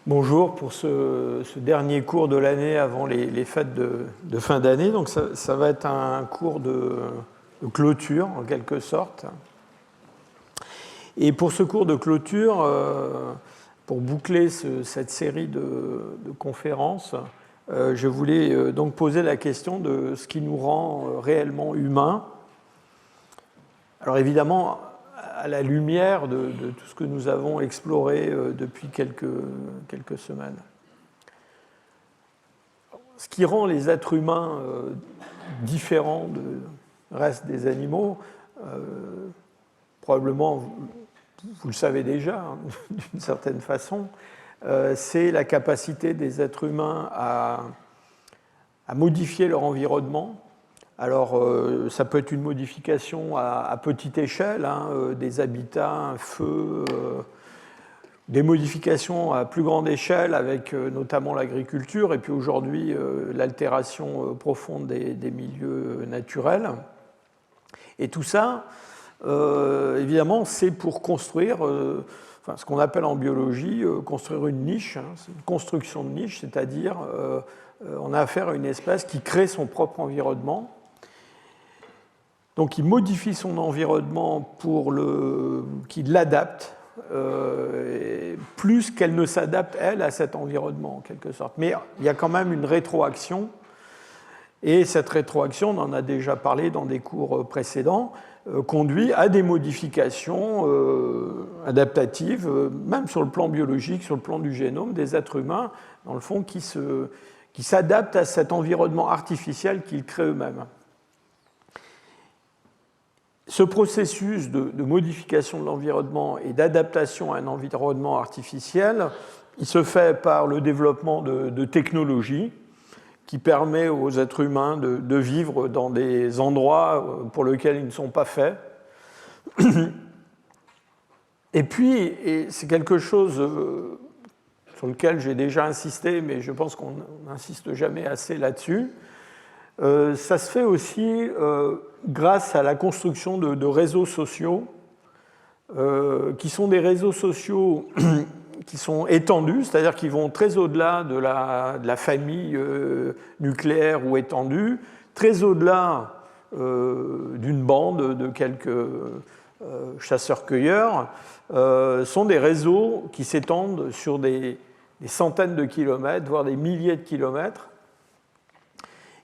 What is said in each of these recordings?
Bonjour pour ce dernier cours de l'année avant les fêtes de fin d'année. Donc ça va être un cours de clôture en quelque sorte. Et pour ce cours de clôture, pour boucler cette série de conférences, je voulais donc poser la question de ce qui nous rend réellement humains. Alors évidemment, à la lumière de tout ce que nous avons exploré depuis quelques semaines. Ce qui rend les êtres humains différents du reste des animaux, probablement, vous le savez déjà, hein, d'une certaine façon, c'est la capacité des êtres humains à modifier leur environnement. Alors, ça peut être une modification à petite échelle, hein, des habitats, un feu, des modifications à plus grande échelle avec notamment l'agriculture, et puis aujourd'hui, l'altération profonde des milieux naturels. Et tout ça, évidemment, c'est pour construire, ce qu'on appelle en biologie, construire une niche, hein, c'est une construction de niche, c'est-à-dire on a affaire à une espèce qui crée son propre environnement. Donc il modifie son environnement pour qu'il l'adapte, plus qu'elle ne s'adapte, elle, à cet environnement, en quelque sorte. Mais il y a quand même une rétroaction, et cette rétroaction, on en a déjà parlé dans des cours précédents, conduit à des modifications adaptatives, même sur le plan biologique, sur le plan du génome, des êtres humains, dans le fond, qui s'adaptent à cet environnement artificiel qu'ils créent eux-mêmes. Ce processus de modification de l'environnement et d'adaptation à un environnement artificiel, il se fait par le développement de technologies qui permet aux êtres humains de vivre dans des endroits pour lesquels ils ne sont pas faits. Et puis, et c'est quelque chose sur lequel j'ai déjà insisté, mais je pense qu'on n'insiste jamais assez là-dessus, ça se fait aussi grâce à la construction de réseaux sociaux, qui sont des réseaux sociaux qui sont étendus, c'est-à-dire qui vont très au-delà de la famille nucléaire ou étendue, très au-delà d'une bande de quelques chasseurs-cueilleurs, sont des réseaux qui s'étendent sur des centaines de kilomètres, voire des milliers de kilomètres,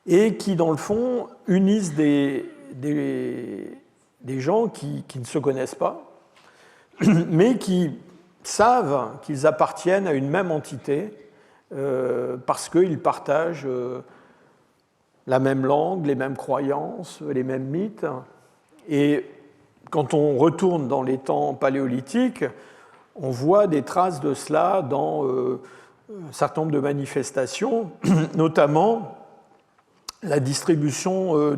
et qui, dans le fond, unissent des gens qui ne se connaissent pas, mais qui savent qu'ils appartiennent à une même entité parce qu'ils partagent la même langue, les mêmes croyances, les mêmes mythes. Et quand on retourne dans les temps paléolithiques, on voit des traces de cela dans un certain nombre de manifestations, notamment la distribution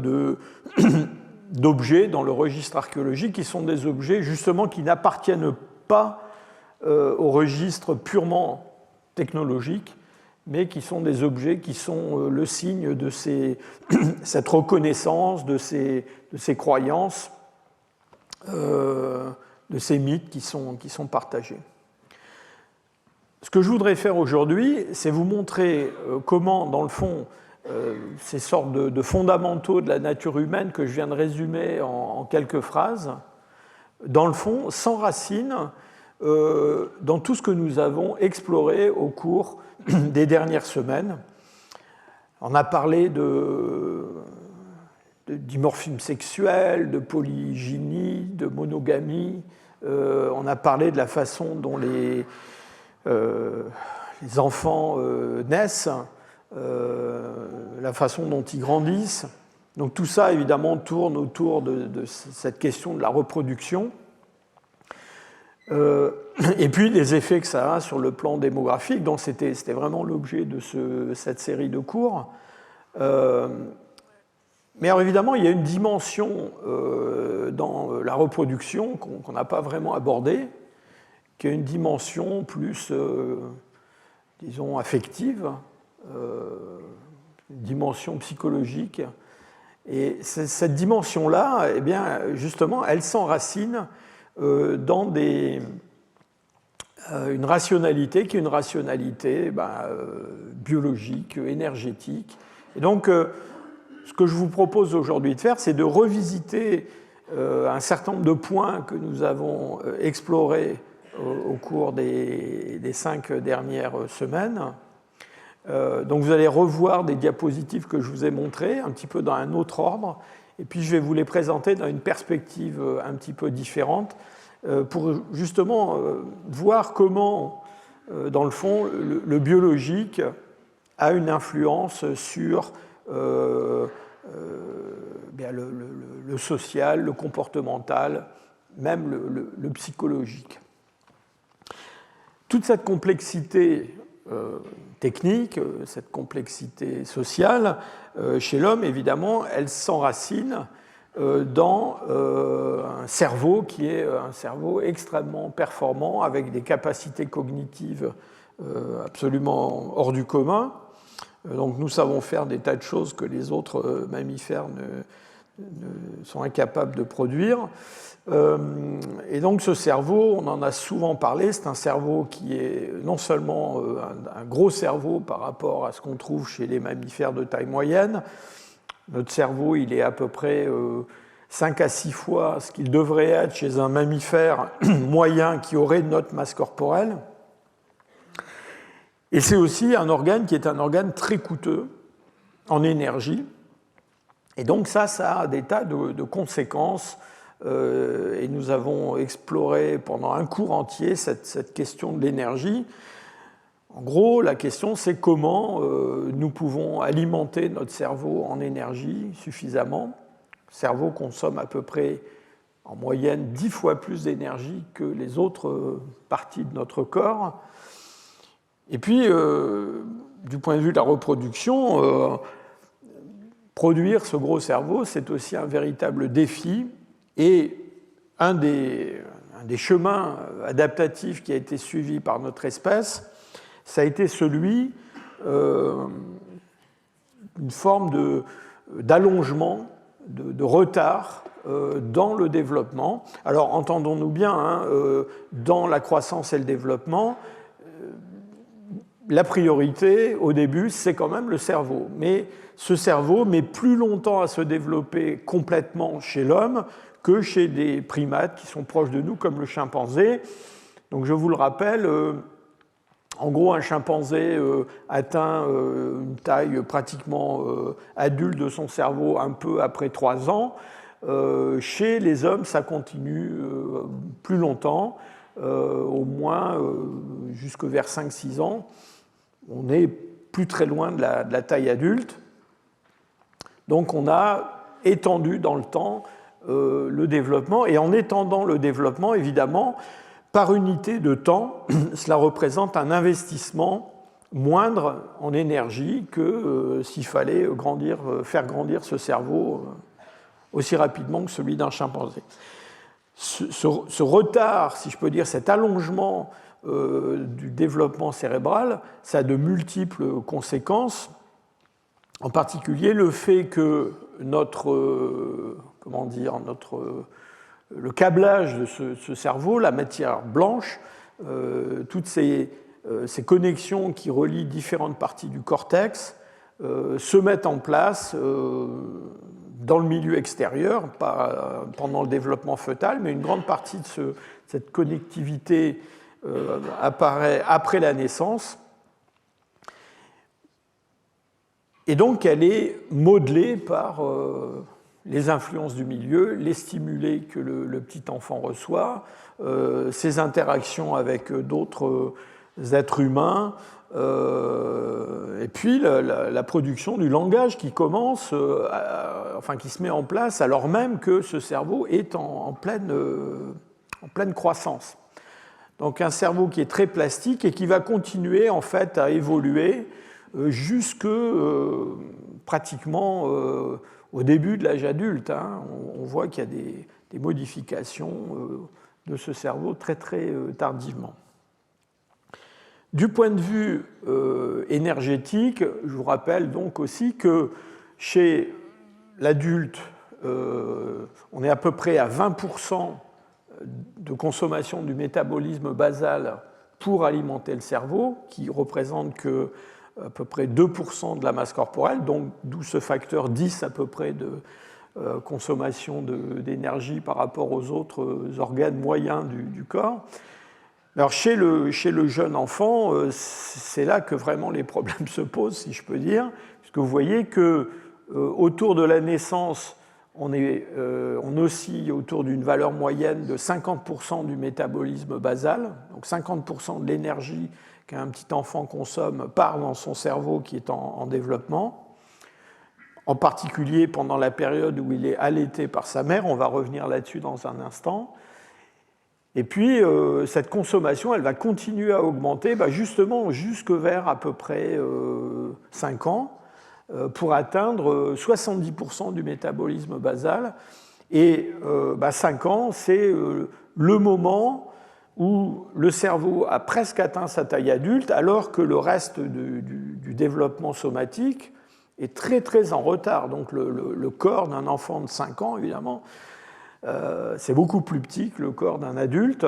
d'objets dans le registre archéologique, qui sont des objets justement qui n'appartiennent pas au registre purement technologique, mais qui sont des objets qui sont le signe de cette reconnaissance, de ces croyances, de ces mythes qui sont partagés. Ce que je voudrais faire aujourd'hui, c'est vous montrer comment, dans le fond, ces sortes de fondamentaux de la nature humaine que je viens de résumer en quelques phrases, dans le fond, s'enracinent dans tout ce que nous avons exploré au cours des dernières semaines. On a parlé de dimorphisme sexuel, de polygynie, de monogamie. On a parlé de la façon dont les enfants naissent, la façon dont ils grandissent. Donc tout ça, évidemment, tourne autour de cette question de la reproduction. Et puis des effets que ça a sur le plan démographique. Donc c'était vraiment l'objet de cette série de cours. Mais alors évidemment, il y a une dimension dans la reproduction qu'on n'a pas vraiment abordée, qui est une dimension plus, disons, affective, une dimension psychologique. Et cette dimension-là, eh bien, justement, elle s'enracine dans des une rationalité qui est une rationalité biologique, énergétique. Et donc, ce que je vous propose aujourd'hui de faire, c'est de revisiter un certain nombre de points que nous avons explorés au cours des 5 dernières semaines. Donc vous allez revoir des diapositives que je vous ai montrées, un petit peu dans un autre ordre, et puis je vais vous les présenter dans une perspective un petit peu différente, pour justement voir comment, dans le fond, le biologique a une influence sur le social, le comportemental, même le psychologique. Toute cette complexité technique, cette complexité sociale, chez l'homme, évidemment, elle s'enracine dans un cerveau qui est un cerveau extrêmement performant, avec des capacités cognitives absolument hors du commun. Donc nous savons faire des tas de choses que les autres mammifères ne sont incapables de produire. Et donc ce cerveau, on en a souvent parlé, c'est un cerveau qui est non seulement un gros cerveau par rapport à ce qu'on trouve chez les mammifères de taille moyenne. Notre cerveau, il est à peu près 5 à 6 fois ce qu'il devrait être chez un mammifère moyen qui aurait notre masse corporelle. Et c'est aussi un organe qui est un organe très coûteux en énergie. Et donc ça a des tas de conséquences. Et nous avons exploré pendant un cours entier cette question de l'énergie. En gros, la question, c'est comment nous pouvons alimenter notre cerveau en énergie suffisamment. Le cerveau consomme à peu près, en moyenne, 10 fois plus d'énergie que les autres parties de notre corps. Et puis, du point de vue de la reproduction, produire ce gros cerveau, c'est aussi un véritable défi. Et un des chemins adaptatifs qui a été suivi par notre espèce, ça a été celui d'une forme d'allongement, de retard dans le développement. Alors, entendons-nous bien, dans la croissance et le développement, la priorité, au début, c'est quand même le cerveau. Mais ce cerveau met plus longtemps à se développer complètement chez l'homme que chez des primates qui sont proches de nous, comme le chimpanzé. Donc je vous le rappelle, en gros, un chimpanzé atteint une taille pratiquement adulte de son cerveau un peu après 3 ans. Chez les hommes, ça continue plus longtemps, au moins jusque vers 5-6 ans. On n'est plus très loin de la taille adulte. Donc on a étendu dans le temps le développement, et en étendant le développement, évidemment, par unité de temps, cela représente un investissement moindre en énergie que s'il fallait faire grandir ce cerveau aussi rapidement que celui d'un chimpanzé. Ce retard, si je peux dire, cet allongement du développement cérébral, ça a de multiples conséquences, en particulier le fait que le câblage de ce cerveau, la matière blanche, toutes ces connexions qui relient différentes parties du cortex se mettent en place dans le milieu extérieur, pas pendant le développement fœtal, mais une grande partie de cette connectivité apparaît après la naissance. Et donc, elle est modelée par les influences du milieu, les stimulés que le petit enfant reçoit, ses interactions avec d'autres êtres humains, et puis la production du langage qui commence, qui se met en place alors même que ce cerveau est en pleine croissance. Donc un cerveau qui est très plastique et qui va continuer en fait à évoluer jusque pratiquement au début de l'âge adulte. On voit qu'il y a des modifications de ce cerveau très très tardivement. Du point de vue énergétique, je vous rappelle donc aussi que chez l'adulte, on est à peu près à 20% de consommation du métabolisme basal pour alimenter le cerveau, qui représente que à peu près 2% de la masse corporelle, donc d'où ce facteur 10 à peu près de consommation d'énergie par rapport aux autres organes moyens du corps. Alors chez le jeune enfant, c'est là que vraiment les problèmes se posent, si je peux dire, puisque vous voyez que autour de la naissance, on oscille autour d'une valeur moyenne de 50% du métabolisme basal, donc 50% de l'énergie qu'un petit enfant consomme part dans son cerveau qui est en développement, en particulier pendant la période où il est allaité par sa mère, on va revenir là-dessus dans un instant. Et puis, cette consommation, elle va continuer à augmenter justement jusque vers à peu près 5 ans, pour atteindre 70% du métabolisme basal. Et 5 ans, c'est le moment où le cerveau a presque atteint sa taille adulte, alors que le reste du développement somatique est très très en retard. Donc le corps d'un enfant de 5 ans, évidemment, c'est beaucoup plus petit que le corps d'un adulte.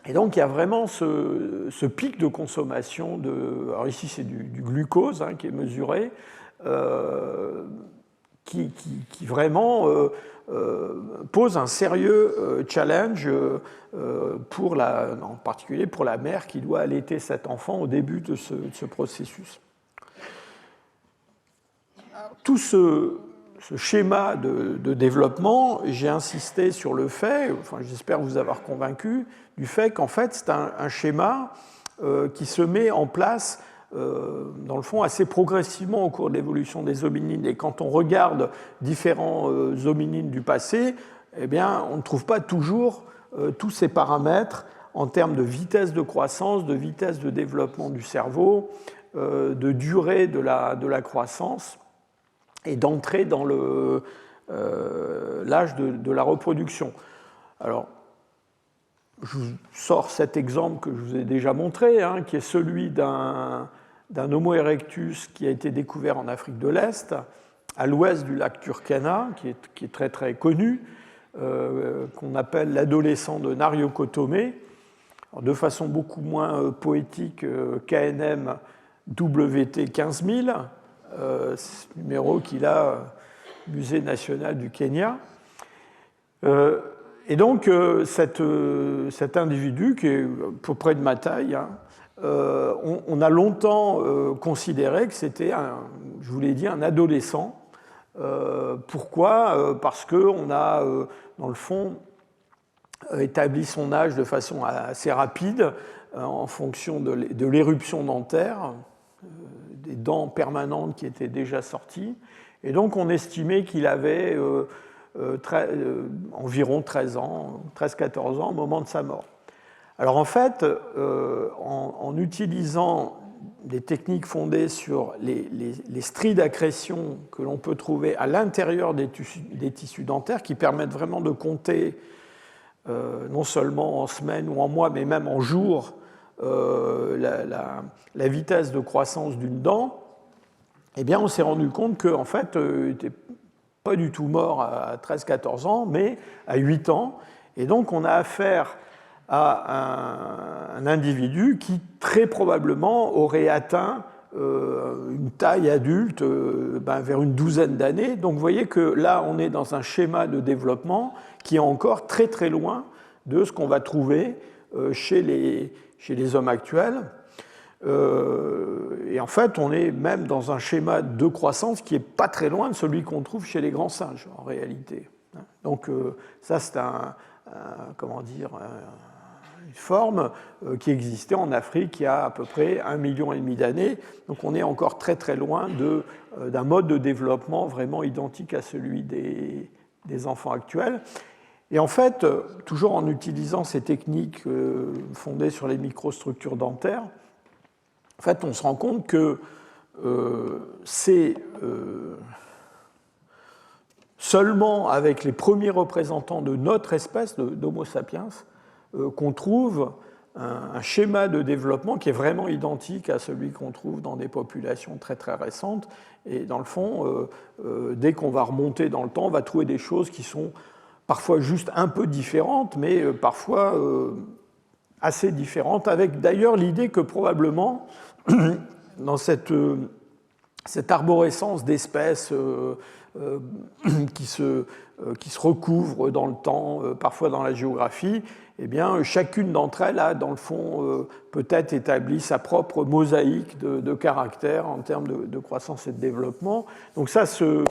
Et donc il y a vraiment ce pic de consommation de... Alors ici c'est du glucose qui est mesuré, qui vraiment pose un sérieux challenge en particulier pour la mère qui doit allaiter cet enfant au début de ce processus. Tout ce schéma de développement, j'ai insisté sur le fait, j'espère vous avoir convaincu, du fait qu'en fait c'est un schéma qui se met en place dans le fond assez progressivement au cours de l'évolution des hominines. Et quand on regarde différents hominines du passé, eh bien, on ne trouve pas toujours tous ces paramètres en termes de vitesse de croissance, de vitesse de développement du cerveau, de durée de la croissance et d'entrée dans l'âge de la reproduction. Alors, je vous sors cet exemple que je vous ai déjà montré, qui est celui d'un Homo erectus qui a été découvert en Afrique de l'Est, à l'ouest du lac Turkana, qui est très très connu, qu'on appelle l'adolescent de Narioko Tomé, de façon beaucoup moins poétique KNM WT 15000, ce numéro qu'il a au Musée national du Kenya. Et donc cet individu, qui est à peu près de ma taille, on a longtemps considéré que c'était, je vous l'ai dit, un adolescent. Pourquoi ? Parce qu'on a, dans le fond, établi son âge de façon assez rapide en fonction de l'éruption dentaire, des dents permanentes qui étaient déjà sorties. Et donc on estimait qu'il avait environ 13-14 ans au moment de sa mort. Alors en fait, en utilisant des techniques fondées sur les stries d'accrétion que l'on peut trouver à l'intérieur des tissus dentaires, qui permettent vraiment de compter non seulement en semaines ou en mois, mais même en jours, la vitesse de croissance d'une dent, eh bien on s'est rendu compte qu'en fait, il n'était pas du tout mort à 13-14 ans, mais à 8 ans. Et donc on a affaire à un individu qui très probablement aurait atteint une taille adulte vers une douzaine d'années. Donc vous voyez que là, on est dans un schéma de développement qui est encore très très loin de ce qu'on va trouver chez les hommes actuels. Et en fait, on est même dans un schéma de croissance qui n'est pas très loin de celui qu'on trouve chez les grands singes, en réalité. Donc ça, c'est une forme qui existait en Afrique il y a à peu près 1,5 million d'années. Donc on est encore très très loin d'un mode de développement vraiment identique à celui des enfants actuels. Et en fait, toujours en utilisant ces techniques fondées sur les microstructures dentaires, en fait, on se rend compte que c'est seulement avec les premiers représentants de notre espèce, d'Homo sapiens, qu'on trouve un schéma de développement qui est vraiment identique à celui qu'on trouve dans des populations très très récentes. Et dans le fond, dès qu'on va remonter dans le temps, on va trouver des choses qui sont parfois juste un peu différentes, mais parfois assez différentes, avec d'ailleurs l'idée que probablement, dans cette arborescence d'espèces qui se recouvrent dans le temps, parfois dans la géographie, eh bien, chacune d'entre elles a, dans le fond, peut-être établi sa propre mosaïque de caractères en termes de croissance et de développement. Donc ça, ce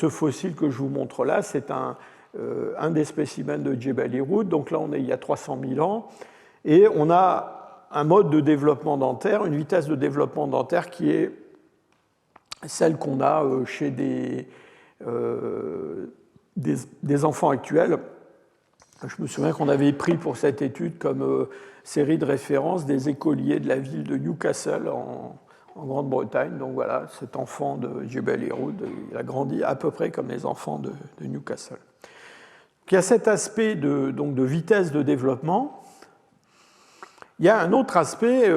fossile que je vous montre là, c'est un des spécimens de Jebel Irhoud. Donc là, on est il y a 300 000 ans. Et on a un mode de développement dentaire, une vitesse de développement dentaire qui est celle qu'on a chez des enfants actuels. Je me souviens qu'on avait pris pour cette étude comme série de référence des écoliers de la ville de Newcastle en Grande-Bretagne. Donc voilà, cet enfant de Jebel Irhoud, il a grandi à peu près comme les enfants de Newcastle. Donc, il y a cet aspect de vitesse de développement. Il y a un autre aspect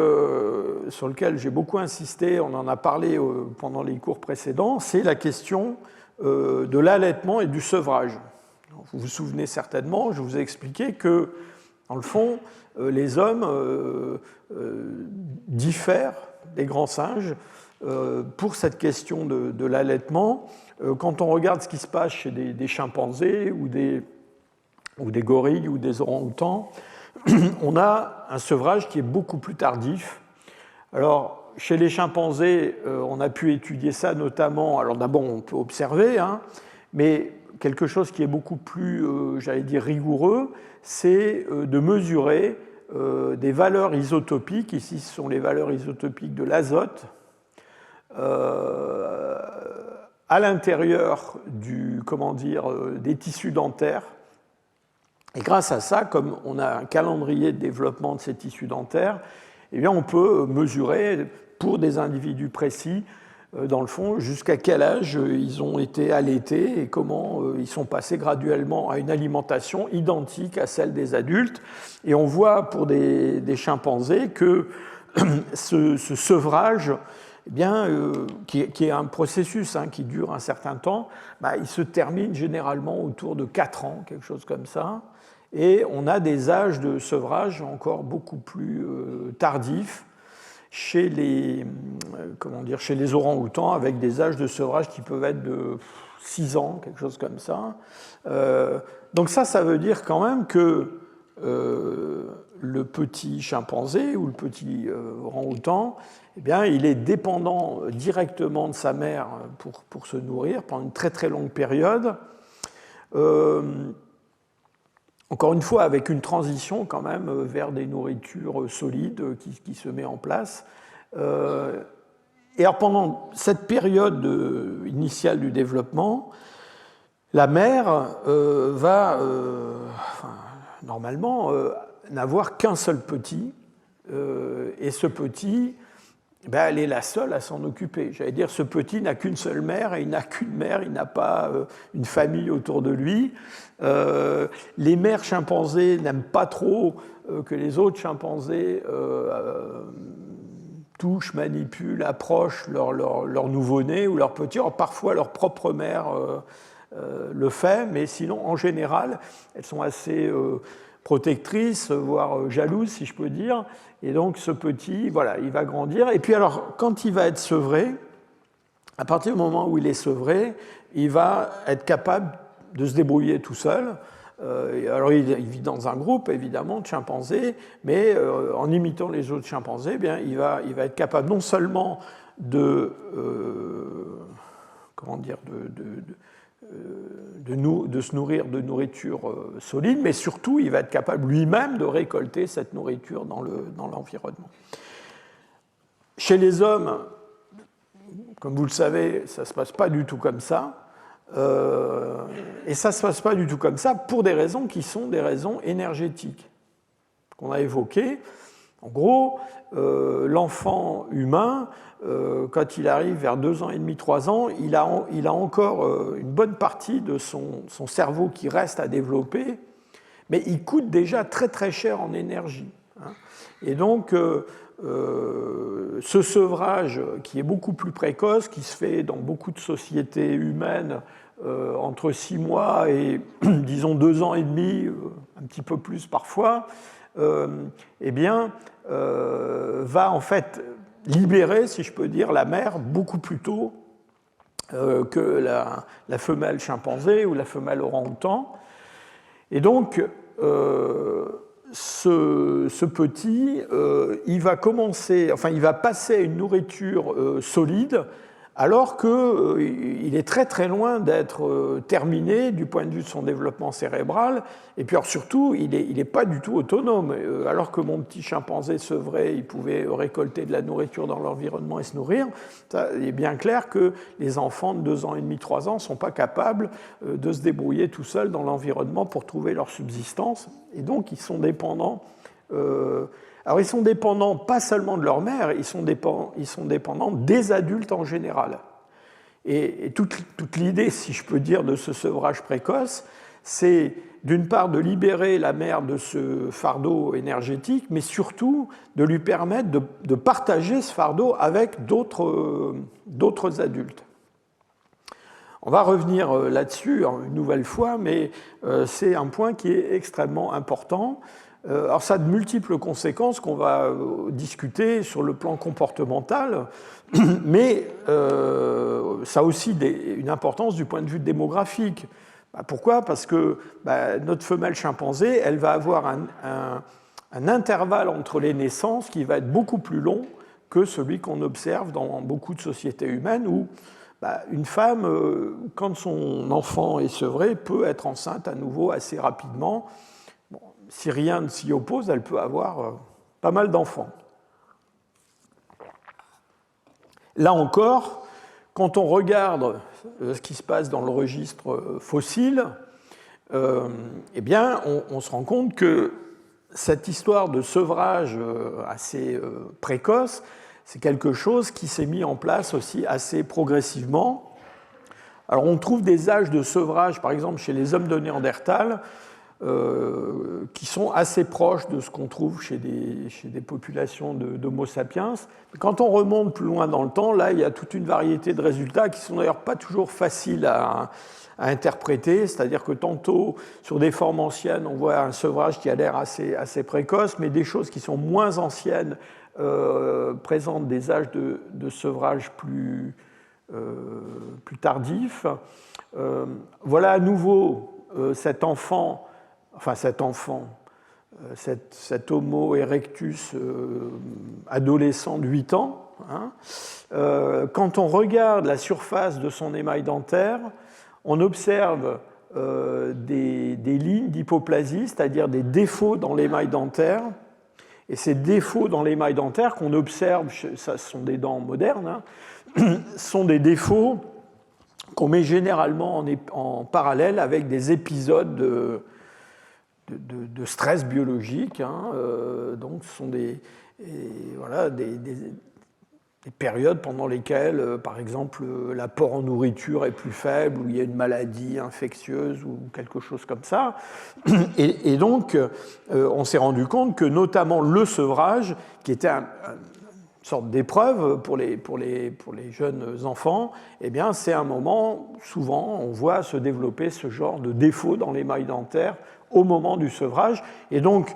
sur lequel j'ai beaucoup insisté, on en a parlé pendant les cours précédents, c'est la question de l'allaitement et du sevrage. Vous vous souvenez certainement, je vous ai expliqué que, dans le fond, les hommes diffèrent des grands singes pour cette question de l'allaitement. Quand on regarde ce qui se passe chez des chimpanzés ou des gorilles ou des orang-outans, on a un sevrage qui est beaucoup plus tardif. Alors, chez les chimpanzés, on a pu étudier ça notamment. Alors d'abord, on peut observer, mais quelque chose qui est beaucoup plus, j'allais dire, rigoureux, c'est de mesurer des valeurs isotopiques. Ici, ce sont les valeurs isotopiques de l'azote à l'intérieur des tissus dentaires. Et grâce à ça, comme on a un calendrier de développement de ces tissus dentaires, eh bien, on peut mesurer pour des individus précis, dans le fond, jusqu'à quel âge ils ont été allaités et comment ils sont passés graduellement à une alimentation identique à celle des adultes. Et on voit pour des chimpanzés que ce sevrage, eh bien, qui est un processus qui dure un certain temps, il se termine généralement autour de 4 ans, quelque chose comme ça. Et on a des âges de sevrage encore beaucoup plus tardifs chez les orang-outans, avec des âges de sevrage qui peuvent être de 6 ans, quelque chose comme ça. Donc ça veut dire quand même que le petit chimpanzé ou le petit orang-outan, eh bien, il est dépendant directement de sa mère pour se nourrir pendant une très très longue période. Encore une fois, avec une transition quand même vers des nourritures solides qui se met en place. Et alors pendant cette période initiale du développement, la mère va normalement n'avoir qu'un seul petit, et ce petit, elle est la seule à s'en occuper. J'allais dire, ce petit n'a qu'une seule mère, et il n'a qu'une mère, il n'a pas une famille autour de lui. Les mères chimpanzés n'aiment pas trop que les autres chimpanzés touchent, manipulent, approchent leur nouveau-né ou leur petit. Alors, parfois, leur propre mère le fait, mais sinon, en général, elles sont assez protectrices, voire jalouses, si je peux dire. Et donc, ce petit, voilà, il va grandir. Et puis, alors, quand il va être sevré, à partir du moment où il est sevré, il va être capable de se débrouiller tout seul. Alors, il vit dans un groupe, évidemment, de chimpanzés, mais en imitant les autres chimpanzés, eh bien, il va être capable non seulement de se nourrir de nourriture solide, mais surtout, il va être capable lui-même de récolter cette nourriture dans l'environnement. Chez les hommes, comme vous le savez, ça ne se passe pas du tout comme ça. Et ça ne se passe pas du tout comme ça pour des raisons qui sont des raisons énergétiques qu'on a évoquées. En gros, l'enfant humain, quand il arrive vers 2 ans et demi, 3 ans, il a encore une bonne partie de son cerveau qui reste à développer, mais il coûte déjà très très cher en énergie. Et donc, ce sevrage qui est beaucoup plus précoce, qui se fait dans beaucoup de sociétés humaines entre 6 mois et, disons, 2 ans et demi, un petit peu plus parfois, eh bien, va en fait libérer, si je peux dire, la mère beaucoup plus tôt que la femelle chimpanzé ou la femelle orang-outan. Et donc, ce petit, il va il va passer à une nourriture solide, alors qu'il est très très loin d'être terminé du point de vue de son développement cérébral, et puis alors surtout, il n'est pas du tout autonome. Alors que mon petit chimpanzé sevré, il pouvait récolter de la nourriture dans l'environnement et se nourrir, il est bien clair que les enfants de 2 ans et demi, 3 ans ne sont pas capables de se débrouiller tout seuls dans l'environnement pour trouver leur subsistance, et donc ils sont dépendants. Alors ils sont dépendants pas seulement de leur mère, ils sont dépendants des adultes en général. Et toute l'idée, si je peux dire, de ce sevrage précoce, c'est d'une part de libérer la mère de ce fardeau énergétique, mais surtout de lui permettre de partager ce fardeau avec d'autres adultes. On va revenir là-dessus une nouvelle fois, mais c'est un point qui est extrêmement important. Alors ça a de multiples conséquences qu'on va discuter sur le plan comportemental, mais ça a aussi une importance du point de vue démographique. Pourquoi ? Parce que notre femelle chimpanzé, elle va avoir un intervalle entre les naissances qui va être beaucoup plus long que celui qu'on observe dans beaucoup de sociétés humaines où une femme, quand son enfant est sevré, peut être enceinte à nouveau assez rapidement. Si rien ne s'y oppose, elle peut avoir pas mal d'enfants. Là encore, quand on regarde ce qui se passe dans le registre fossile, eh bien, on se rend compte que cette histoire de sevrage assez précoce, c'est quelque chose qui s'est mis en place aussi assez progressivement. Alors, on trouve des âges de sevrage, par exemple, chez les hommes de Néandertal, qui sont assez proches de ce qu'on trouve chez des populations d'Homo sapiens. Quand on remonte plus loin dans le temps, là, il y a toute une variété de résultats qui ne sont d'ailleurs pas toujours faciles à interpréter, c'est-à-dire que tantôt, sur des formes anciennes, on voit un sevrage qui a l'air assez précoce, mais des choses qui sont moins anciennes présentent des âges de sevrage plus tardifs. Voilà à nouveau cet Homo erectus adolescent de 8 ans. Quand on regarde la surface de son émail dentaire, on observe des lignes d'hypoplasie, c'est-à-dire des défauts dans l'émail dentaire. Et ces défauts dans l'émail dentaire qu'on observe, ce sont des dents modernes, sont des défauts qu'on met généralement en parallèle avec des épisodes de stress biologique. Donc, ce sont des périodes pendant lesquelles, par exemple, l'apport en nourriture est plus faible, ou il y a une maladie infectieuse ou quelque chose comme ça. Et donc, on s'est rendu compte que notamment le sevrage, qui était une sorte d'épreuve pour les jeunes enfants, eh bien, c'est un moment, souvent, on voit se développer ce genre de défaut dans l'émail dentaire au moment du sevrage. Et donc,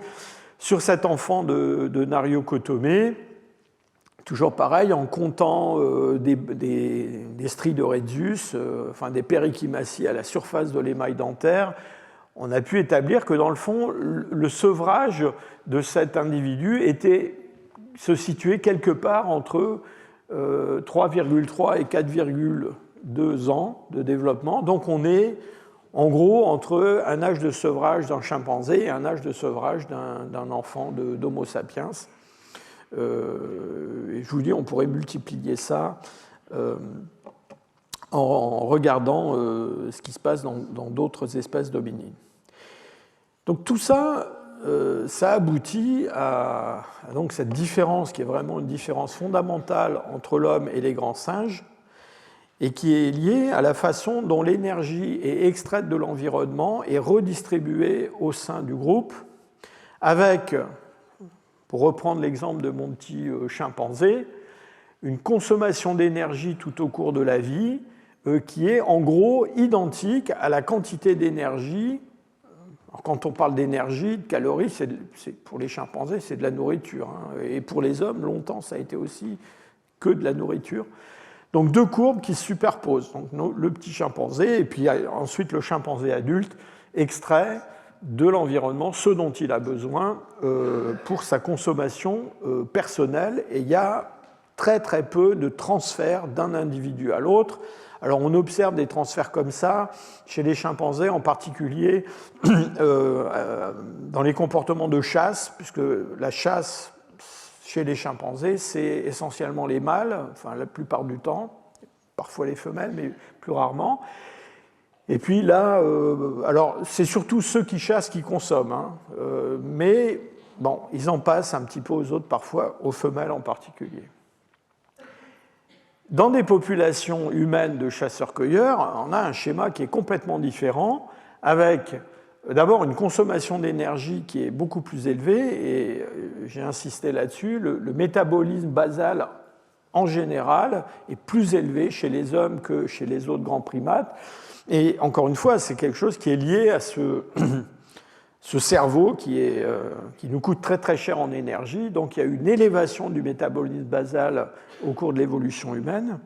sur cet enfant de Nario Kotomé, toujours pareil, en comptant des stries de Retzius, des périchimaties à la surface de l'émail dentaire, on a pu établir que dans le fond, le sevrage de cet individu se situait quelque part entre 3,3 et 4,2 ans de développement. Donc on est en gros entre un âge de sevrage d'un chimpanzé et un âge de sevrage d'un enfant d'Homo sapiens. Et je vous dis, on pourrait multiplier ça en regardant ce qui se passe dans d'autres espèces d'hominines. Donc tout ça, ça aboutit à donc cette différence qui est vraiment une différence fondamentale entre l'homme et les grands singes et qui est liée à la façon dont l'énergie est extraite de l'environnement et redistribuée au sein du groupe avec, pour reprendre l'exemple de mon petit chimpanzé, une consommation d'énergie tout au cours de la vie qui est en gros identique à la quantité d'énergie, Alors, quand on parle d'énergie, de calories, pour les chimpanzés, c'est de la nourriture. Hein. Et pour les hommes, longtemps, ça a été aussi que de la nourriture. Donc deux courbes qui se superposent. Donc, le petit chimpanzé et puis ensuite le chimpanzé adulte extrait de l'environnement ce dont il a besoin pour sa consommation personnelle. Et il y a très très peu de transferts d'un individu à l'autre. Alors on observe des transferts comme ça chez les chimpanzés, en particulier dans les comportements de chasse, puisque la chasse chez les chimpanzés, c'est essentiellement les mâles, enfin la plupart du temps, parfois les femelles, mais plus rarement. Et puis là, alors c'est surtout ceux qui chassent qui consomment, hein, mais bon, ils en passent un petit peu aux autres parfois, aux femelles en particulier. Dans des populations humaines de chasseurs-cueilleurs, on a un schéma qui est complètement différent, avec d'abord une consommation d'énergie qui est beaucoup plus élevée, et j'ai insisté là-dessus, le métabolisme basal en général est plus élevé chez les hommes que chez les autres grands primates. Et encore une fois, c'est quelque chose qui est lié à ce cerveau qui nous coûte très très cher en énergie. Donc il y a une élévation du métabolisme basal au cours de l'évolution humaine.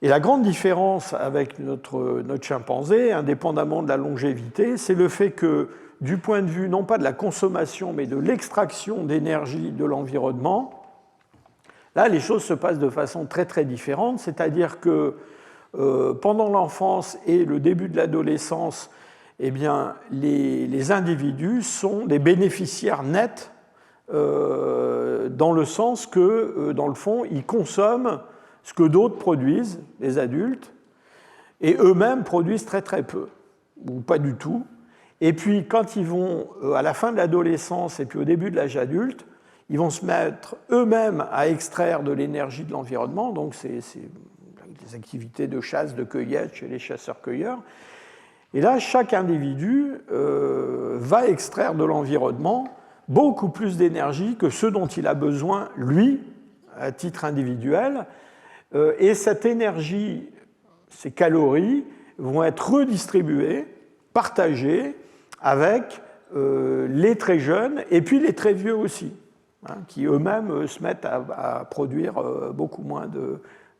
Et la grande différence avec notre chimpanzé, indépendamment de la longévité, c'est le fait que, du point de vue non pas de la consommation, mais de l'extraction d'énergie de l'environnement, là, les choses se passent de façon très très différente, c'est-à-dire que pendant l'enfance et le début de l'adolescence, eh bien, les individus sont des bénéficiaires nets dans le sens que, dans le fond, ils consomment ce que d'autres produisent, les adultes, et eux-mêmes produisent très très peu, ou pas du tout. Et puis, quand ils vont à la fin de l'adolescence et puis au début de l'âge adulte, ils vont se mettre eux-mêmes à extraire de l'énergie de l'environnement, donc c'est des activités de chasse, de cueillette chez les chasseurs-cueilleurs. Et là, chaque individu va extraire de l'environnement beaucoup plus d'énergie que ce dont il a besoin, lui, à titre individuel. Et cette énergie, ces calories, vont être redistribuées, partagées avec les très jeunes et puis les très vieux aussi, hein, qui eux-mêmes se mettent à produire beaucoup moins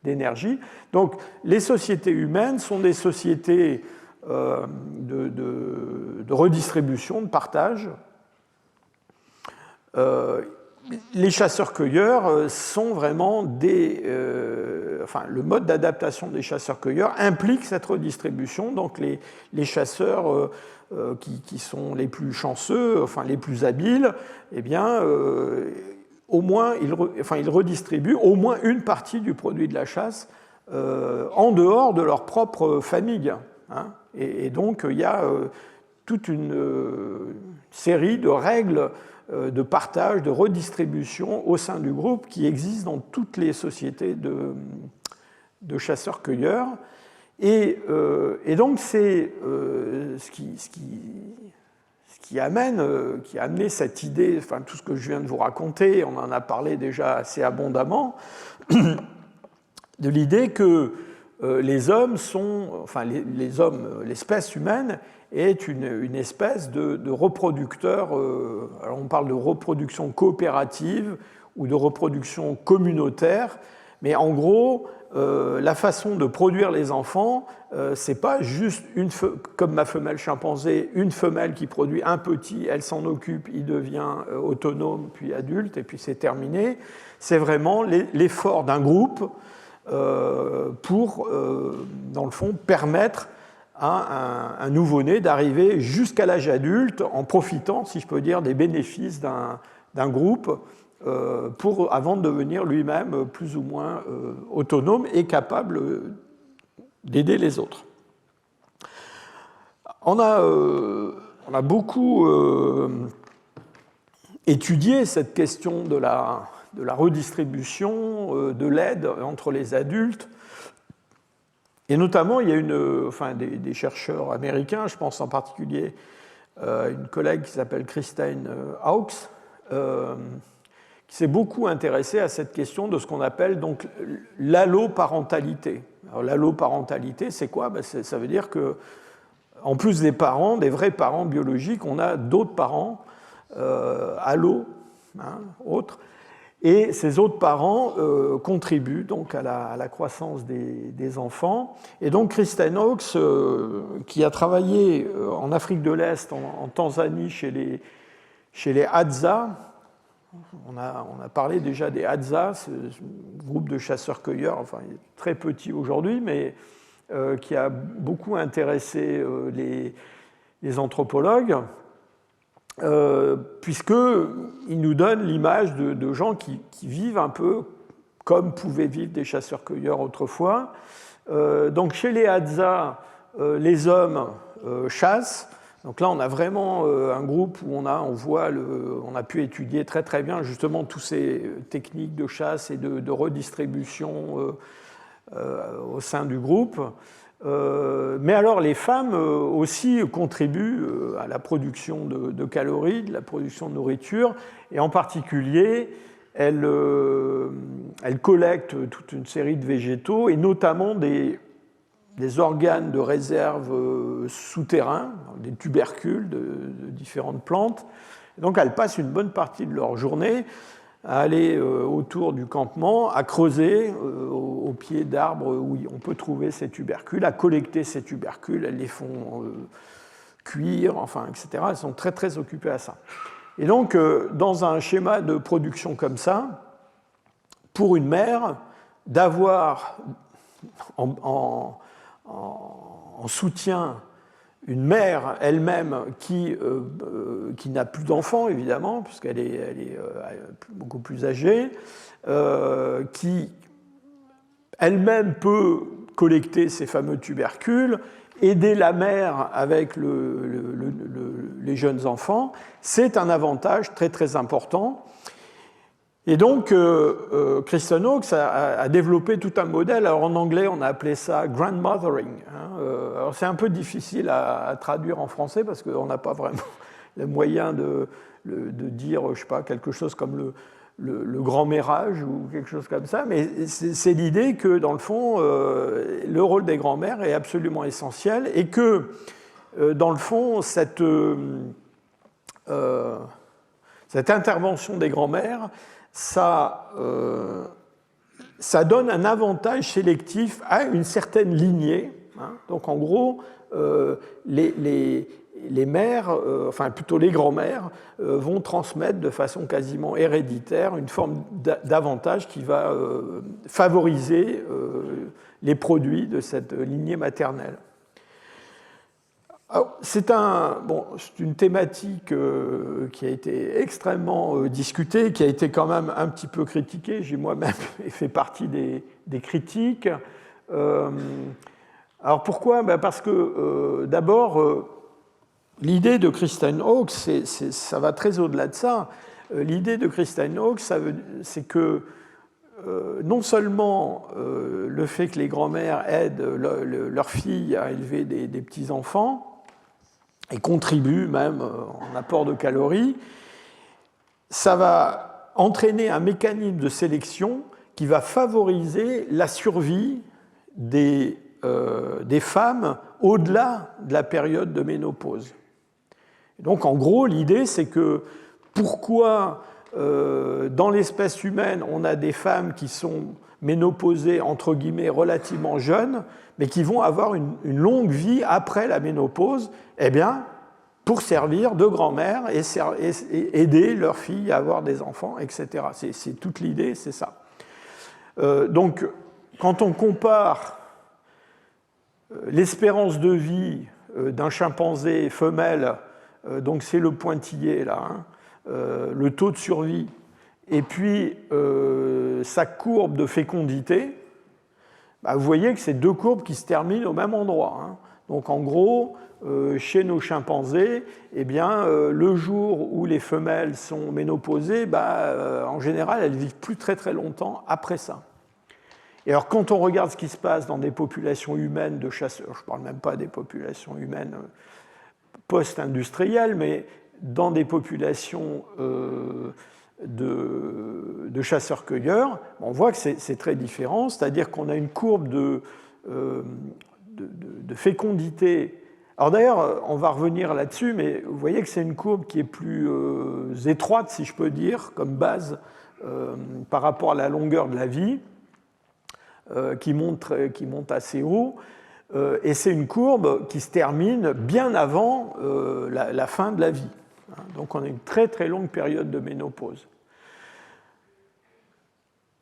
d'énergie. Donc les sociétés humaines sont des sociétés de redistribution, de partage. Les chasseurs-cueilleurs sont vraiment le mode d'adaptation des chasseurs-cueilleurs implique cette redistribution. Donc les chasseurs qui sont les plus chanceux, enfin les plus habiles, eh bien, au moins ils redistribuent au moins une partie du produit de la chasse en dehors de leur propre famille. Hein. Et donc il y a toute une série de règles de partage, de redistribution au sein du groupe qui existe dans toutes les sociétés de chasseurs-cueilleurs. Et donc c'est ce qui a amené cette idée, enfin tout ce que je viens de vous raconter, on en a parlé déjà assez abondamment, de l'idée que les hommes sont, enfin l'espèce humaine est une espèce de reproducteur, alors on parle de reproduction coopérative ou de reproduction communautaire, mais en gros, la façon de produire les enfants, c'est pas juste comme ma femelle chimpanzé, une femelle qui produit un petit, elle s'en occupe, il devient autonome, puis adulte, et puis c'est terminé. C'est vraiment l'effort d'un groupe pour, dans le fond, permettre à un nouveau-né d'arriver jusqu'à l'âge adulte en profitant, si je peux dire, des bénéfices d'un groupe avant de devenir lui-même plus ou moins autonome et capable d'aider les autres. On a beaucoup étudié cette question de la redistribution de l'aide entre les adultes. Et notamment, il y a des chercheurs américains, je pense en particulier à une collègue qui s'appelle Christine Hawkes, qui s'est beaucoup intéressée à cette question de ce qu'on appelle donc l'alloparentalité. Alors l'alloparentalité, c'est quoi ? Ça veut dire que en plus des parents, des vrais parents biologiques, on a d'autres parents, allo, autres. Et ces autres parents contribuent donc à la croissance des enfants. Et donc Kristen Hawkes, qui a travaillé en Afrique de l'Est, en Tanzanie, chez les Hadza, on a parlé déjà des Hadza, ce groupe de chasseurs-cueilleurs, enfin il est très petit aujourd'hui, mais qui a beaucoup intéressé les anthropologues. Puisqu'il nous donne l'image de gens qui vivent un peu comme pouvaient vivre des chasseurs-cueilleurs autrefois. Donc chez les Hadza, les hommes chassent. Donc là, on a vraiment un groupe où on a pu étudier très très bien justement toutes ces techniques de chasse et de redistribution au sein du groupe. Mais alors les femmes aussi contribuent à la production de calories, de la production de nourriture, et en particulier elles collectent toute une série de végétaux, et notamment des organes de réserve souterrains, des tubercules de différentes plantes. Et donc elles passent une bonne partie de leur journée à aller autour du campement, à creuser au pied d'arbres où on peut trouver ces tubercules, à collecter ces tubercules, elles les font cuire, enfin, etc. Elles sont très très occupées à ça. Et donc, dans un schéma de production comme ça, pour une mère, d'avoir en soutien une mère elle-même qui n'a plus d'enfants, évidemment, puisqu'elle est beaucoup plus âgée, qui elle-même peut collecter ces fameux tubercules, aider la mère avec les jeunes enfants, c'est un avantage très très important. Et donc, Kristen Hawkes a développé tout un modèle. Alors en anglais, on a appelé ça grandmothering. Alors c'est un peu difficile à traduire en français parce qu'on n'a pas vraiment le moyen de dire, je sais pas, quelque chose comme le grand-mérage ou quelque chose comme ça. Mais c'est l'idée que, dans le fond, le rôle des grands-mères est absolument essentiel et que, dans le fond, cette intervention des grands-mères, ça donne un avantage sélectif à une certaine lignée. Donc en gros, les mères, enfin plutôt les grands-mères, vont transmettre de façon quasiment héréditaire une forme d'avantage qui va favoriser les produits de cette lignée maternelle. C'est une thématique qui a été extrêmement discutée, qui a été quand même un petit peu critiquée. J'ai moi-même fait partie des critiques. Alors pourquoi ? Parce que d'abord, l'idée de Kristen Hawkes, ça va très au-delà de ça. L'idée de Kristen Hawkes, c'est que non seulement le fait que les grands-mères aident leurs filles à élever des petits-enfants, et contribue même en apport de calories, ça va entraîner un mécanisme de sélection qui va favoriser la survie des femmes au-delà de la période de ménopause. Donc en gros, l'idée, c'est que pourquoi dans l'espèce humaine, on a des femmes qui sont ménopausées, entre guillemets, relativement jeunes, mais qui vont avoir une longue vie après la ménopause, eh bien, pour servir de grand-mère et aider leurs filles à avoir des enfants, etc. C'est toute l'idée, c'est ça. Donc, quand on compare l'espérance de vie d'un chimpanzé femelle, donc c'est le pointillé là, le taux de survie, et puis sa courbe de fécondité, vous voyez que c'est deux courbes qui se terminent au même endroit. Donc en gros, chez nos chimpanzés, eh bien, le jour où les femelles sont ménopausées, en général, elles ne vivent plus très très longtemps après ça. Et alors quand on regarde ce qui se passe dans des populations humaines de chasseurs, je ne parle même pas des populations humaines post-industrielles, mais dans des populations de chasseurs-cueilleurs, on voit que c'est très différent, c'est-à-dire qu'on a une courbe de fécondité Alors d'ailleurs, on va revenir là-dessus, mais vous voyez que c'est une courbe qui est plus étroite, si je peux dire, comme base par rapport à la longueur de la vie, qui monte assez haut. Et c'est une courbe qui se termine bien avant la fin de la vie. Donc on a une très très longue période de ménopause.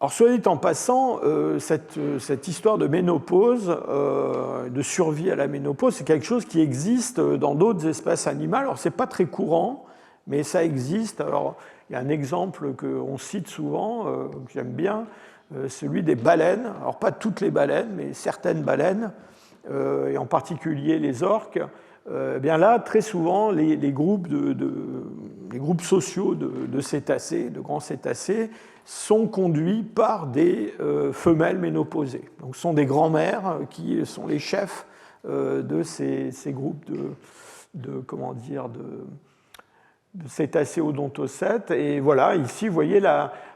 Alors, soit dit en passant, cette histoire de ménopause, de survie à la ménopause, c'est quelque chose qui existe dans d'autres espèces animales. Alors, ce n'est pas très courant, mais ça existe. Alors, il y a un exemple qu'on cite souvent, que j'aime bien, celui des baleines. Alors, pas toutes les baleines, mais certaines baleines, et en particulier les orques. Bien là, très souvent, les groupes sociaux de cétacés, de grands cétacés, sont conduits par des femelles ménopausées. Donc, ce sont des grands-mères qui sont les chefs de ces groupes de cétacés odontocètes. Et voilà, ici, vous voyez,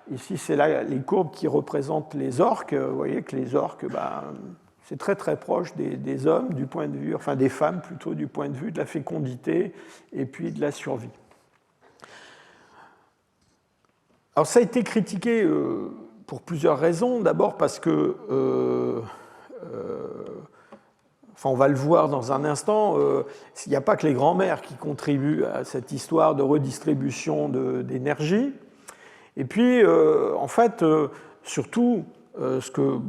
ici, c'est les courbes qui représentent les orques. Vous voyez que les orques, c'est très très proche des hommes, du point de vue, enfin des femmes plutôt, du point de vue de la fécondité et puis de la survie. Alors ça a été critiqué pour plusieurs raisons. D'abord parce que, on va le voir dans un instant, il n'y a pas que les grands-mères qui contribuent à cette histoire de redistribution d'énergie. Et puis, en fait, surtout, ce que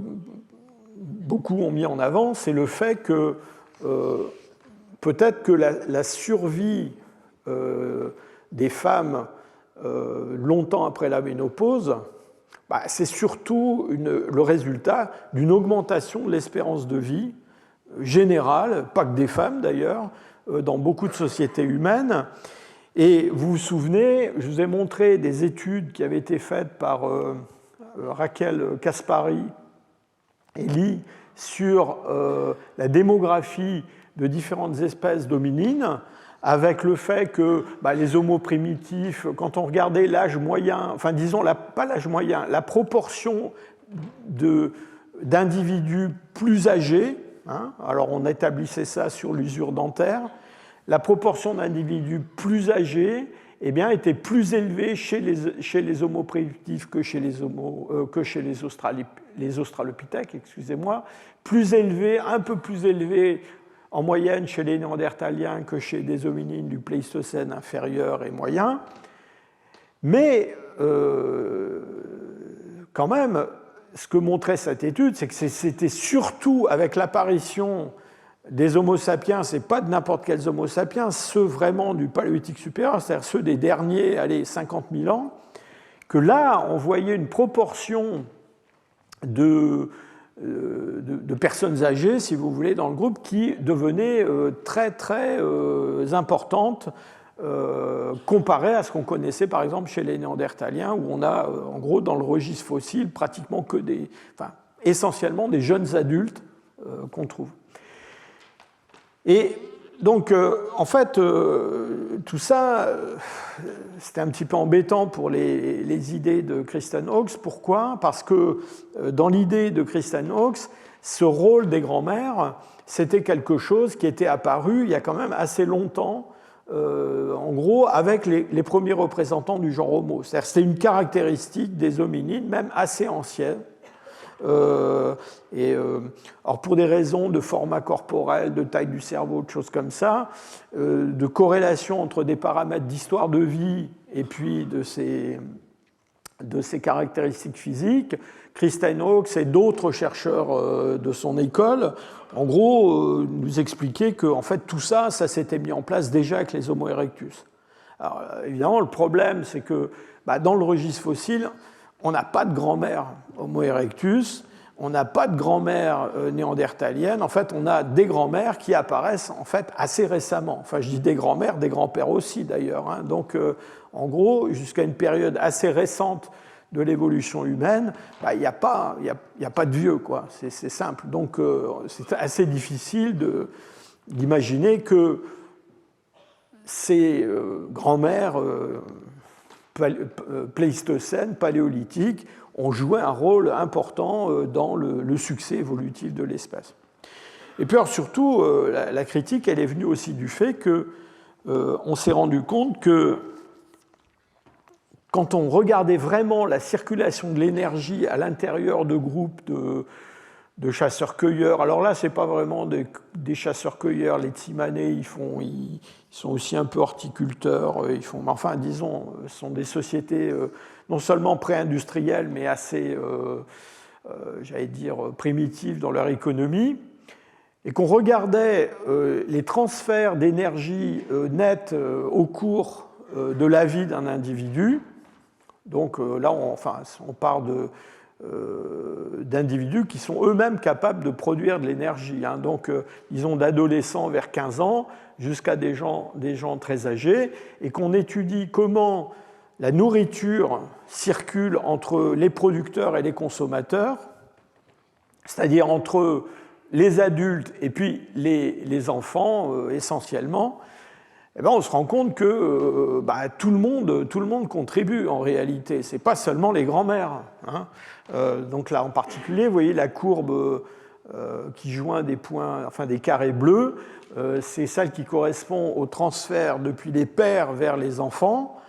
beaucoup ont mis en avant, c'est le fait que peut-être que la survie des femmes longtemps après la ménopause, c'est surtout le résultat d'une augmentation de l'espérance de vie générale, pas que des femmes d'ailleurs, dans beaucoup de sociétés humaines. Et vous vous souvenez, je vous ai montré des études qui avaient été faites par Raquel Kaspari et Lee sur la démographie de différentes espèces d'hominines, avec le fait que les homo primitifs, quand on regardait l'âge moyen, enfin disons pas l'âge moyen, la proportion d'individus plus âgés, alors on établissait ça sur l'usure dentaire, la proportion d'individus plus âgés était plus élevée chez les homo primitifs que chez les australopithèques, excusez-moi, un peu plus élevée en moyenne chez les néandertaliens que chez des hominines du Pléistocène inférieur et moyen. Mais quand même, ce que montrait cette étude, c'est que c'était surtout avec l'apparition des Homo sapiens, et pas de n'importe quels Homo sapiens, ceux vraiment du Paléolithique supérieur, c'est-à-dire ceux des derniers 50 000 ans, que là, on voyait une proportion de personnes âgées, si vous voulez, dans le groupe, qui devenait très, très importante comparée à ce qu'on connaissait, par exemple, chez les Néandertaliens, où on a, en gros, dans le registre fossile, pratiquement essentiellement des jeunes adultes qu'on trouve. Et donc, en fait, tout ça, c'était un petit peu embêtant pour les idées de Kristen Hawkes. Pourquoi ? Parce que dans l'idée de Kristen Hawkes, ce rôle des grands-mères, c'était quelque chose qui était apparu il y a quand même assez longtemps, en gros, avec les premiers représentants du genre Homo. C'est-à-dire que c'était une caractéristique des hominines, même assez ancienne. Alors pour des raisons de format corporel, de taille du cerveau, de choses comme ça, de corrélation entre des paramètres d'histoire de vie et puis de ces caractéristiques physiques, Kristen Hawkes et d'autres chercheurs de son école, en gros, nous expliquaient que en fait, tout ça s'était mis en place déjà avec les Homo erectus. Alors évidemment, le problème, c'est que dans le registre fossile, on n'a pas de grand-mère Homo erectus, on n'a pas de grand-mère néandertalienne. En fait, on a des grand-mères qui apparaissent en fait assez récemment. Enfin, je dis des grand-mères, des grands-pères aussi d'ailleurs. Donc, en gros, jusqu'à une période assez récente de l'évolution humaine, il n'y a pas de vieux, quoi. C'est simple. Donc, c'est assez difficile d'imaginer que ces grand-mères pléistocènes, paléolithiques, ont joué un rôle important dans le succès évolutif de l'espèce. Et puis alors, surtout, la critique, elle est venue aussi du fait qu'on s'est rendu compte que quand on regardait vraiment la circulation de l'énergie à l'intérieur de groupes de chasseurs-cueilleurs, alors là, ce n'est pas vraiment des chasseurs-cueilleurs, les Tsimanés, ils sont aussi un peu horticulteurs, enfin, disons, ce sont des sociétés non seulement pré-industrielles, mais assez, j'allais dire, primitives dans leur économie, et qu'on regardait les transferts d'énergie nets au cours de la vie d'un individu. Donc là, on parle d'individus qui sont eux-mêmes capables de produire de l'énergie. Hein. Donc ils ont d'adolescents vers 15 ans jusqu'à des gens très âgés, et qu'on étudie comment la nourriture circule entre les producteurs et les consommateurs, c'est-à-dire entre les adultes et puis les enfants essentiellement. Eh bien, on se rend compte que tout le monde contribue en réalité. Ce n'est pas seulement les grands-mères. Hein. Donc là, en particulier, vous voyez la courbe qui joint des points, enfin des carrés bleus, c'est celle qui correspond au transfert depuis les pères vers les enfants.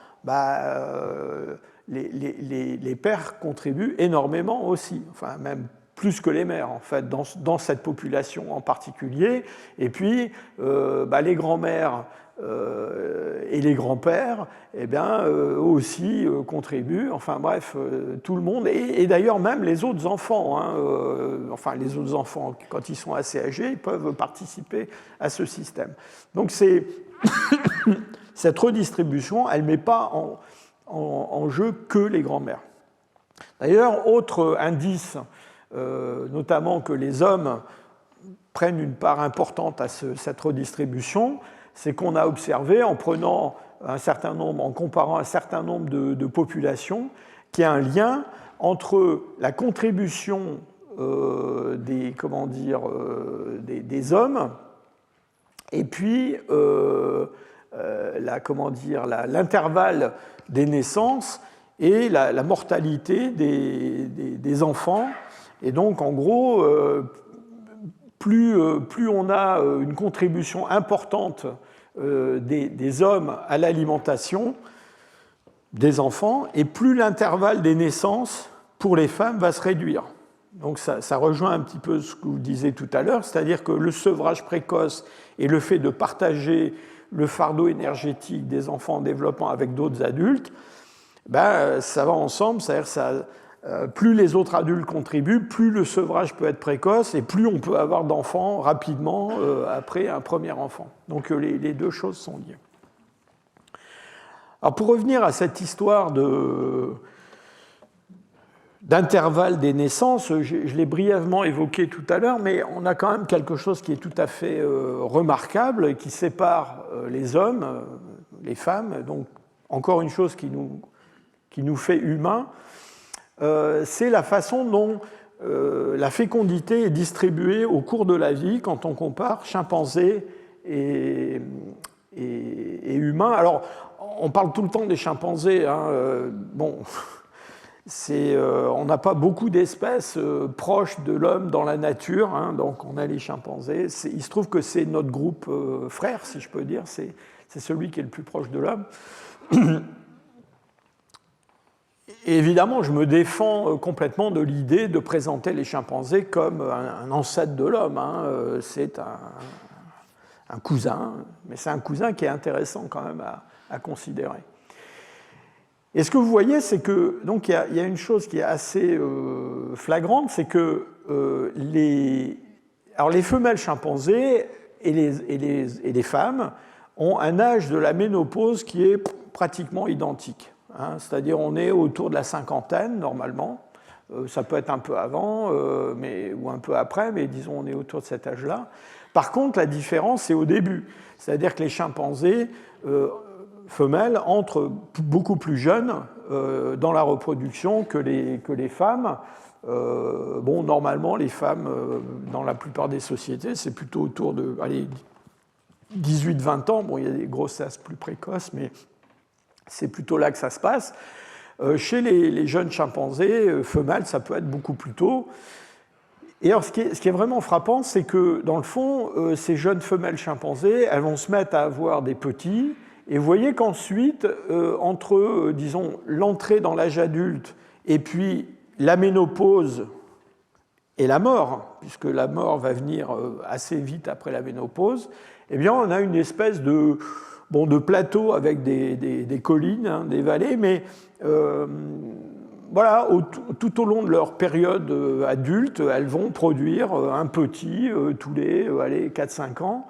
Les pères contribuent énormément aussi, enfin même plus que les mères, en fait, dans cette population en particulier. Et puis, les grands-mères et les grands-pères, eh bien, eux aussi contribuent. Enfin bref, tout le monde, et d'ailleurs même les autres enfants. Hein, les autres enfants, quand ils sont assez âgés, ils peuvent participer à ce système. Donc cette redistribution, elle ne met pas en jeu que les grands-mères. D'ailleurs, autre indice, notamment que les hommes prennent une part importante à cette redistribution, c'est qu'on a observé, en comparant un certain nombre de populations, qu'il y a un lien entre la contribution des hommes et puis l'intervalle des naissances et la mortalité des enfants. Et donc, en gros, plus on a une contribution importante des hommes à l'alimentation des enfants, et plus l'intervalle des naissances pour les femmes va se réduire. Donc ça rejoint un petit peu ce que vous disiez tout à l'heure, c'est-à-dire que le sevrage précoce et le fait de partager le fardeau énergétique des enfants en développement avec d'autres adultes, ça va ensemble, c'est-à-dire plus les autres adultes contribuent, plus le sevrage peut être précoce et plus on peut avoir d'enfants rapidement après un premier enfant. Donc les deux choses sont liées. Alors pour revenir à cette histoire d'intervalle des naissances, je l'ai brièvement évoqué tout à l'heure, mais on a quand même quelque chose qui est tout à fait remarquable, qui sépare les hommes, les femmes, donc encore une chose qui nous fait humains, c'est la façon dont la fécondité est distribuée au cours de la vie quand on compare chimpanzés et humains. Alors, on parle tout le temps des chimpanzés. Hein, on n'a pas beaucoup d'espèces proches de l'homme dans la nature, hein, donc on a les chimpanzés. Il se trouve que c'est notre groupe frère, si je peux dire, c'est celui qui est le plus proche de l'homme. Et évidemment, je me défends complètement de l'idée de présenter les chimpanzés comme un ancêtre de l'homme. Hein. C'est un cousin, mais c'est un cousin qui est intéressant quand même à considérer. Et ce que vous voyez, c'est que donc il y a une chose qui est assez flagrante, c'est que les femelles chimpanzés et les femmes ont un âge de la ménopause qui est pratiquement identique. Hein, c'est-à-dire on est autour de la cinquantaine normalement, ça peut être un peu avant ou un peu après, mais disons on est autour de cet âge-là. Par contre, la différence c'est au début, c'est-à-dire que les chimpanzés femelles entrent beaucoup plus jeunes dans la reproduction que les femmes. Normalement les femmes dans la plupart des sociétés c'est plutôt autour de 18-20 ans, il y a des grossesses plus précoces, mais c'est plutôt là que ça se passe. Chez les jeunes chimpanzés femelles, ça peut être beaucoup plus tôt. Et alors, ce qui est vraiment frappant, c'est que, dans le fond, ces jeunes femelles chimpanzés, elles vont se mettre à avoir des petits, et vous voyez qu'ensuite, entre, disons, l'entrée dans l'âge adulte et puis la ménopause et la mort, puisque la mort va venir assez vite après la ménopause, eh bien, on a une espèce de plateau avec des collines, hein, des vallées, mais voilà, tout au long de leur période adulte, elles vont produire un petit tous les 4-5 ans.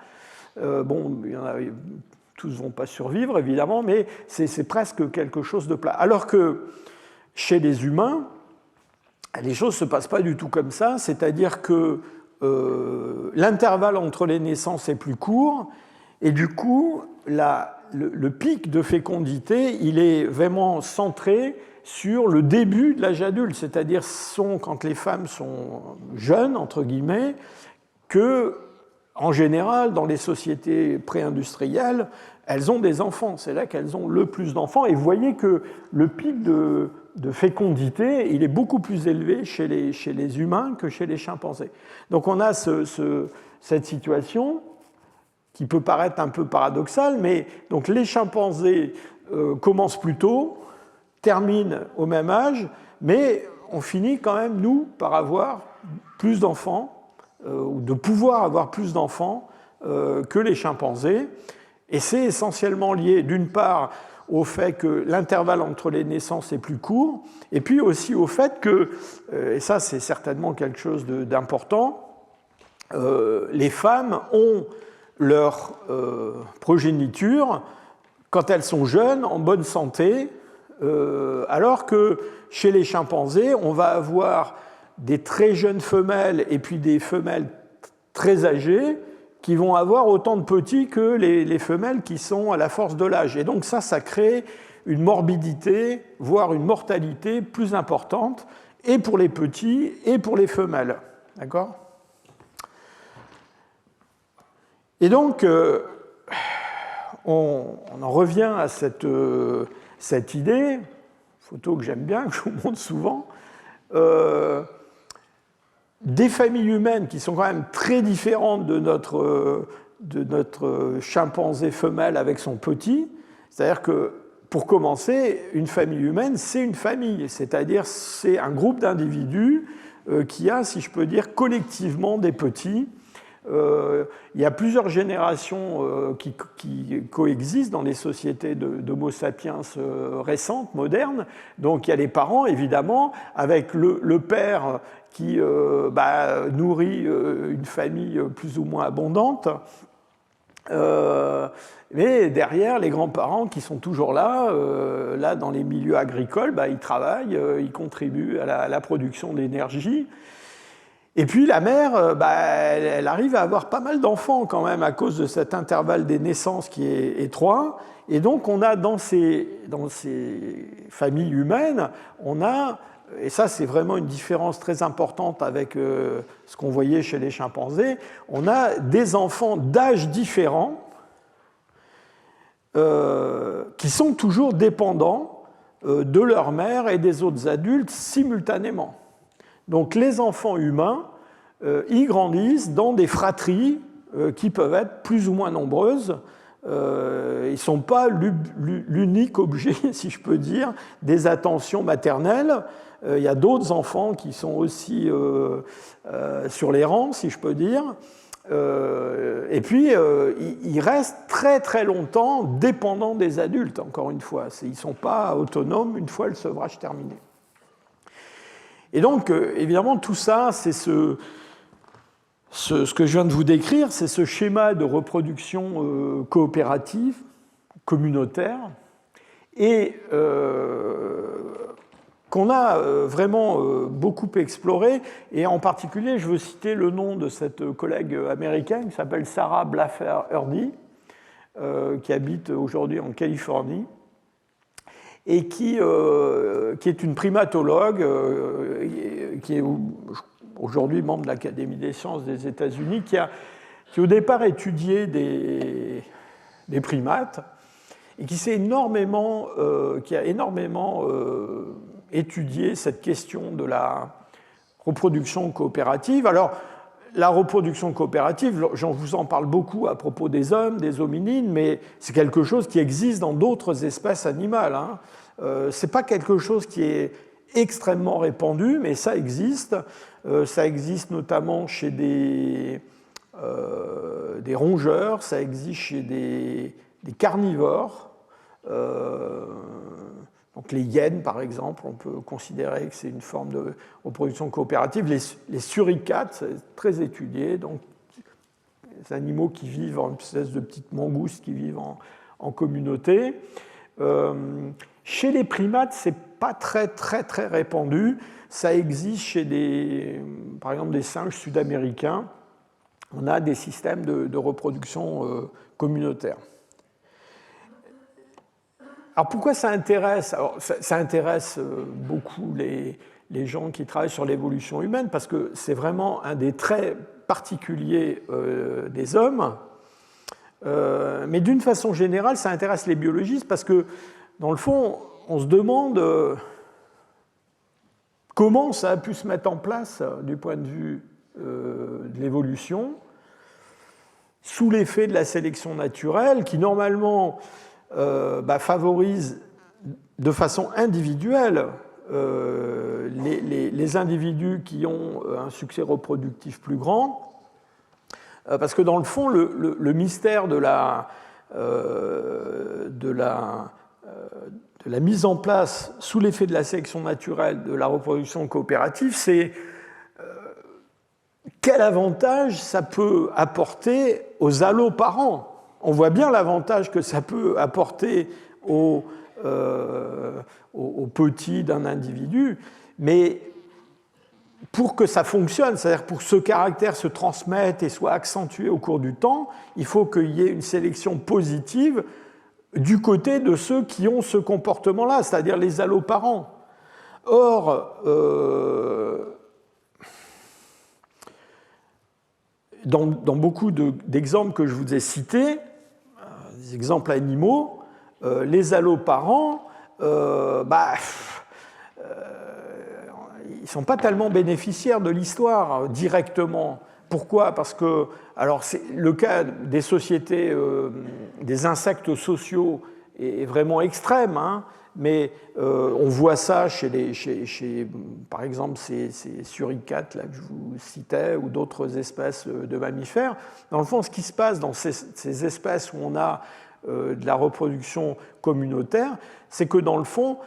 Tous ne vont pas survivre, évidemment, mais c'est presque quelque chose de plat. Alors que chez les humains, les choses ne se passent pas du tout comme ça, c'est-à-dire que l'intervalle entre les naissances est plus court, et du coup, le pic de fécondité, il est vraiment centré sur le début de l'âge adulte, c'est-à-dire quand les femmes sont jeunes, entre guillemets, que, en général, dans les sociétés pré-industrielles, elles ont des enfants. C'est là qu'elles ont le plus d'enfants. Et vous voyez que le pic de fécondité, il est beaucoup plus élevé chez les humains que chez les chimpanzés. Donc on a cette situation qui peut paraître un peu paradoxale, mais donc les chimpanzés commencent plus tôt, terminent au même âge, mais on finit quand même, nous, par avoir plus d'enfants, ou de pouvoir avoir plus d'enfants que les chimpanzés. Et c'est essentiellement lié, d'une part, au fait que l'intervalle entre les naissances est plus court, et puis aussi au fait que, et ça c'est certainement quelque chose d'important, les femmes ont leur progéniture quand elles sont jeunes, en bonne santé, alors que chez les chimpanzés, on va avoir des très jeunes femelles et puis des femelles très âgées qui vont avoir autant de petits que les femelles qui sont à la force de l'âge. Et donc ça crée une morbidité, voire une mortalité plus importante, et pour les petits et pour les femelles. D'accord ? Et donc, on en revient à cette idée, photo que j'aime bien, que je vous montre souvent, des familles humaines qui sont quand même très différentes de notre chimpanzé femelle avec son petit. C'est-à-dire que, pour commencer, une famille humaine, c'est une famille, c'est-à-dire c'est un groupe d'individus qui a, si je peux dire, collectivement des petits. Il y a plusieurs générations qui coexistent dans les sociétés d'Homo sapiens récentes, modernes. Donc il y a les parents, évidemment, avec le père qui nourrit une famille plus ou moins abondante. Mais derrière, les grands-parents qui sont toujours là, dans les milieux agricoles, ils travaillent, ils contribuent à la production d'énergie. Et puis la mère, elle arrive à avoir pas mal d'enfants quand même à cause de cet intervalle des naissances qui est étroit. Et donc on a dans ces familles humaines, on a, et ça c'est vraiment une différence très importante avec ce qu'on voyait chez les chimpanzés, on a des enfants d'âge différents qui sont toujours dépendants de leur mère et des autres adultes simultanément. Donc les enfants humains, ils grandissent dans des fratries qui peuvent être plus ou moins nombreuses. Ils ne sont pas l'unique objet, si je peux dire, des attentions maternelles. Il y a d'autres enfants qui sont aussi sur les rangs, si je peux dire. Et puis, ils restent très très longtemps dépendants des adultes, encore une fois. Ils ne sont pas autonomes une fois le sevrage terminé. Et donc, évidemment, tout ça, c'est ce que je viens de vous décrire, c'est ce schéma de reproduction coopérative, communautaire, et qu'on a vraiment beaucoup exploré. Et en particulier, je veux citer le nom de cette collègue américaine qui s'appelle Sarah Blaffer-Hrdy, qui habite aujourd'hui en Californie, et qui est une primatologue, qui est aujourd'hui membre de l'Académie des sciences des États-Unis, qui au départ étudié des primates, et qui a énormément étudié cette question de reproduction coopérative. Alors, la reproduction coopérative, j'en vous en parle beaucoup à propos des hommes, des hominines, mais c'est quelque chose qui existe dans d'autres espèces animales. Hein. Ce n'est pas quelque chose qui est extrêmement répandu, mais ça existe. Ça existe notamment chez des rongeurs, ça existe chez des carnivores. Donc les hyènes, par exemple, on peut considérer que c'est une forme de reproduction coopérative. Les suricates, c'est très étudié, donc des animaux qui vivent en espèce de petites mangoustes qui vivent en communauté. Chez les primates, c'est pas très répandu. Ça existe chez par exemple des singes sud-américains. On a des systèmes de reproduction communautaire. Alors pourquoi ça intéresse? Alors, ça intéresse beaucoup les gens qui travaillent sur l'évolution humaine, parce que c'est vraiment un des traits particuliers des hommes. Mais d'une façon générale, ça intéresse les biologistes, parce que, dans le fond, on se demande comment ça a pu se mettre en place du point de vue de l'évolution, sous l'effet de la sélection naturelle, qui normalement favorise de façon individuelle les individus qui ont un succès reproductif plus grand, parce que dans le fond, le mystère de la mise en place sous l'effet de la sélection naturelle de la reproduction coopérative, c'est quel avantage ça peut apporter aux alloparents. On voit bien l'avantage que ça peut apporter aux petits d'un individu, mais pour que ça fonctionne, c'est-à-dire pour que ce caractère se transmette et soit accentué au cours du temps, il faut qu'il y ait une sélection positive du côté de ceux qui ont ce comportement-là, c'est-à-dire les alloparents. Or, dans beaucoup d'exemples que je vous ai cités, des exemples animaux, les alloparents, ils ne sont pas tellement bénéficiaires de l'histoire directement. Pourquoi? Parce que, alors c'est le cas des sociétés, des insectes sociaux est vraiment extrême, hein, mais on voit ça chez par exemple, ces suricates là, que je vous citais, ou d'autres espèces de mammifères. Dans le fond, ce qui se passe dans ces espèces où on a de la reproduction communautaire, c'est que dans le fond,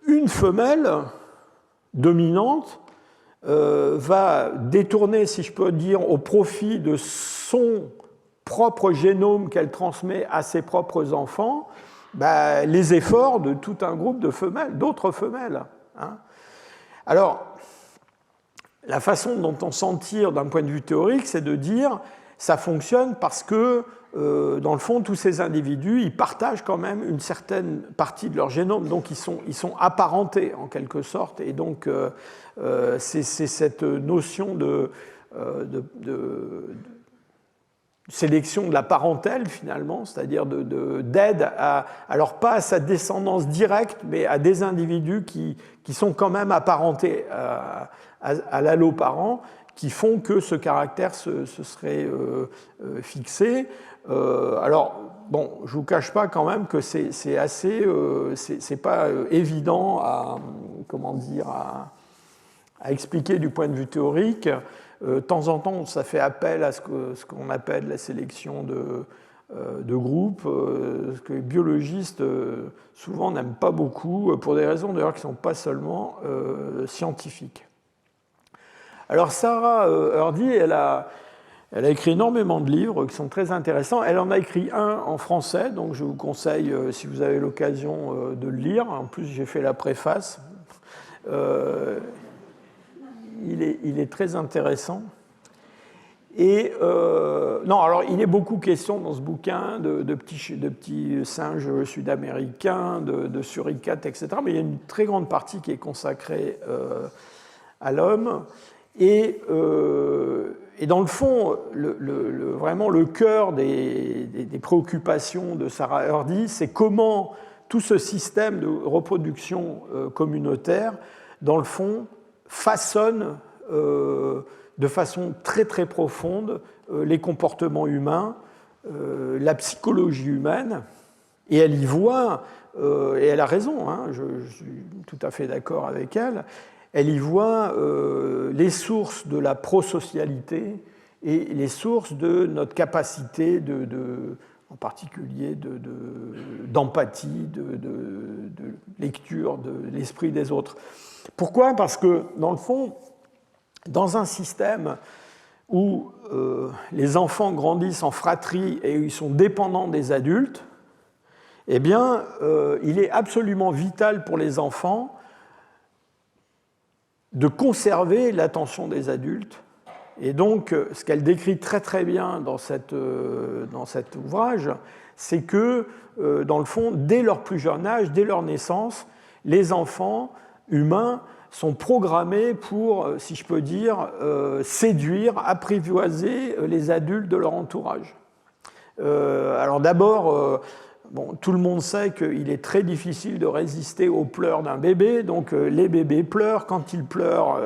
une femelle dominante va détourner, si je peux dire, au profit de son propre génome qu'elle transmet à ses propres enfants, les efforts de tout un groupe de femelles, d'autres femelles. Hein. Alors, la façon dont on s'en tire d'un point de vue théorique, c'est de dire ça fonctionne parce que, dans le fond, tous ces individus, ils partagent quand même une certaine partie de leur génome, donc ils sont apparentés en quelque sorte, et donc c'est cette notion de sélection de la parentèle, finalement, c'est-à-dire d'aide alors pas à sa descendance directe, mais à des individus qui sont quand même apparentés à l'alloparent, qui font que ce caractère se serait fixé. Alors, bon, je ne vous cache pas quand même que c'est assez... c'est pas évident à expliquer du point de vue théorique. De temps en temps, ça fait appel à ce qu'on appelle la sélection de groupe, ce que les biologistes souvent n'aiment pas beaucoup, pour des raisons d'ailleurs qui ne sont pas seulement scientifiques. Alors Sarah Hrdy, elle a écrit énormément de livres qui sont très intéressants. Elle en a écrit un en français, donc je vous conseille, si vous avez l'occasion, de le lire. En plus, j'ai fait la préface. Il est très intéressant. Et non, alors il est beaucoup question dans ce bouquin de petits singes sud-américains, de suricates, etc. Mais il y a une très grande partie qui est consacrée à l'homme. Et dans le fond, vraiment le cœur des préoccupations de Sarah Hrdy, c'est comment tout ce système de reproduction communautaire, dans le fond, façonne de façon très très profonde les comportements humains, la psychologie humaine, et elle y voit, et elle a raison, hein, je suis tout à fait d'accord avec elle, elle y voit les sources de la prosocialité et les sources de notre capacité en particulier d'empathie, de lecture de l'esprit des autres. Pourquoi ? Parce que, dans le fond, dans un système où les enfants grandissent en fratrie et ils sont dépendants des adultes, eh bien, il est absolument vital pour les enfants de conserver l'attention des adultes. Et donc, ce qu'elle décrit très très bien dans cet ouvrage, c'est que, dans le fond, dès leur plus jeune âge, dès leur naissance, les enfants humains sont programmés pour, si je peux dire, séduire, apprivoiser les adultes de leur entourage. Alors d'abord, bon, tout le monde sait qu'il est très difficile de résister aux pleurs d'un bébé, donc les bébés pleurent, quand ils pleurent,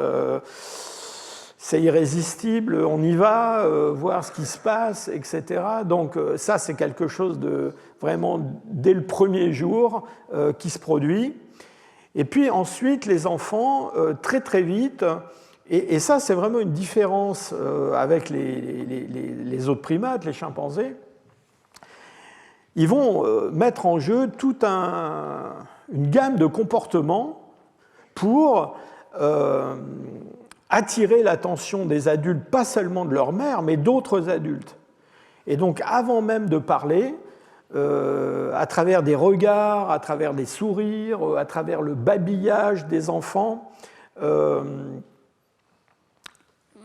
c'est irrésistible, on y va, voir ce qui se passe, etc. Donc ça, c'est quelque chose de vraiment, dès le premier jour, qui se produit. Et puis ensuite, les enfants, très très vite, et ça c'est vraiment une différence avec les autres primates, les chimpanzés, ils vont mettre en jeu toute une gamme de comportements pour attirer l'attention des adultes, pas seulement de leur mère, mais d'autres adultes. Et donc avant même de parler, à travers des regards, à travers des sourires, à travers le babillage des enfants. Je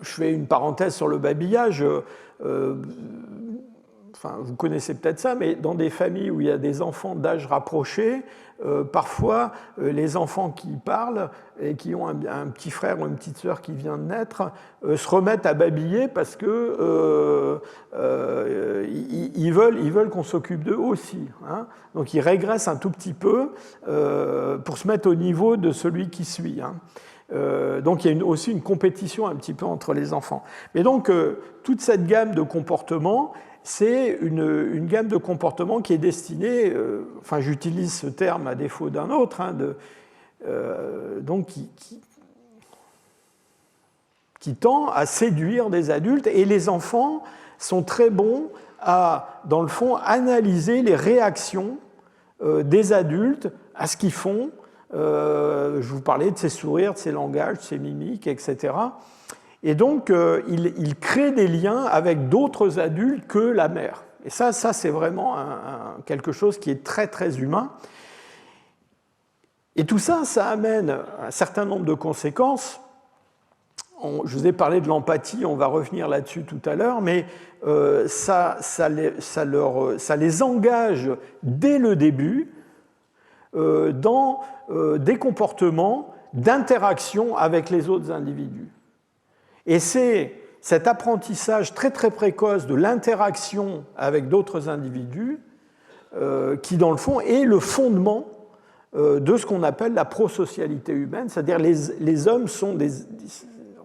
fais une parenthèse sur le babillage. Enfin, vous connaissez peut-être ça, mais dans des familles où il y a des enfants d'âge rapproché, parfois les enfants qui parlent et qui ont un petit frère ou une petite sœur qui vient de naître se remettent à babiller parce que ils veulent qu'on s'occupe d'eux aussi, hein. Donc ils régressent un tout petit peu pour se mettre au niveau de celui qui suit, hein. Donc il y a aussi une compétition un petit peu entre les enfants. Mais donc toute cette gamme de comportements, c'est une gamme de comportements qui est destinée, enfin j'utilise ce terme à défaut d'un autre, hein, donc qui tend à séduire des adultes, et les enfants sont très bons à, dans le fond, analyser les réactions des adultes à ce qu'ils font. Je vous parlais de ces sourires, de ces langages, de ces mimiques, etc. Et donc, il crée des liens avec d'autres adultes que la mère. Et ça c'est vraiment quelque chose qui est très, très humain. Et tout ça, ça amène un certain nombre de conséquences. Je vous ai parlé de l'empathie, on va revenir là-dessus tout à l'heure, mais ça les engage dès le début dans des comportements d'interaction avec les autres individus. Et c'est cet apprentissage très très précoce de l'interaction avec d'autres individus qui, dans le fond, est le fondement de ce qu'on appelle la prosocialité humaine, c'est-à-dire les hommes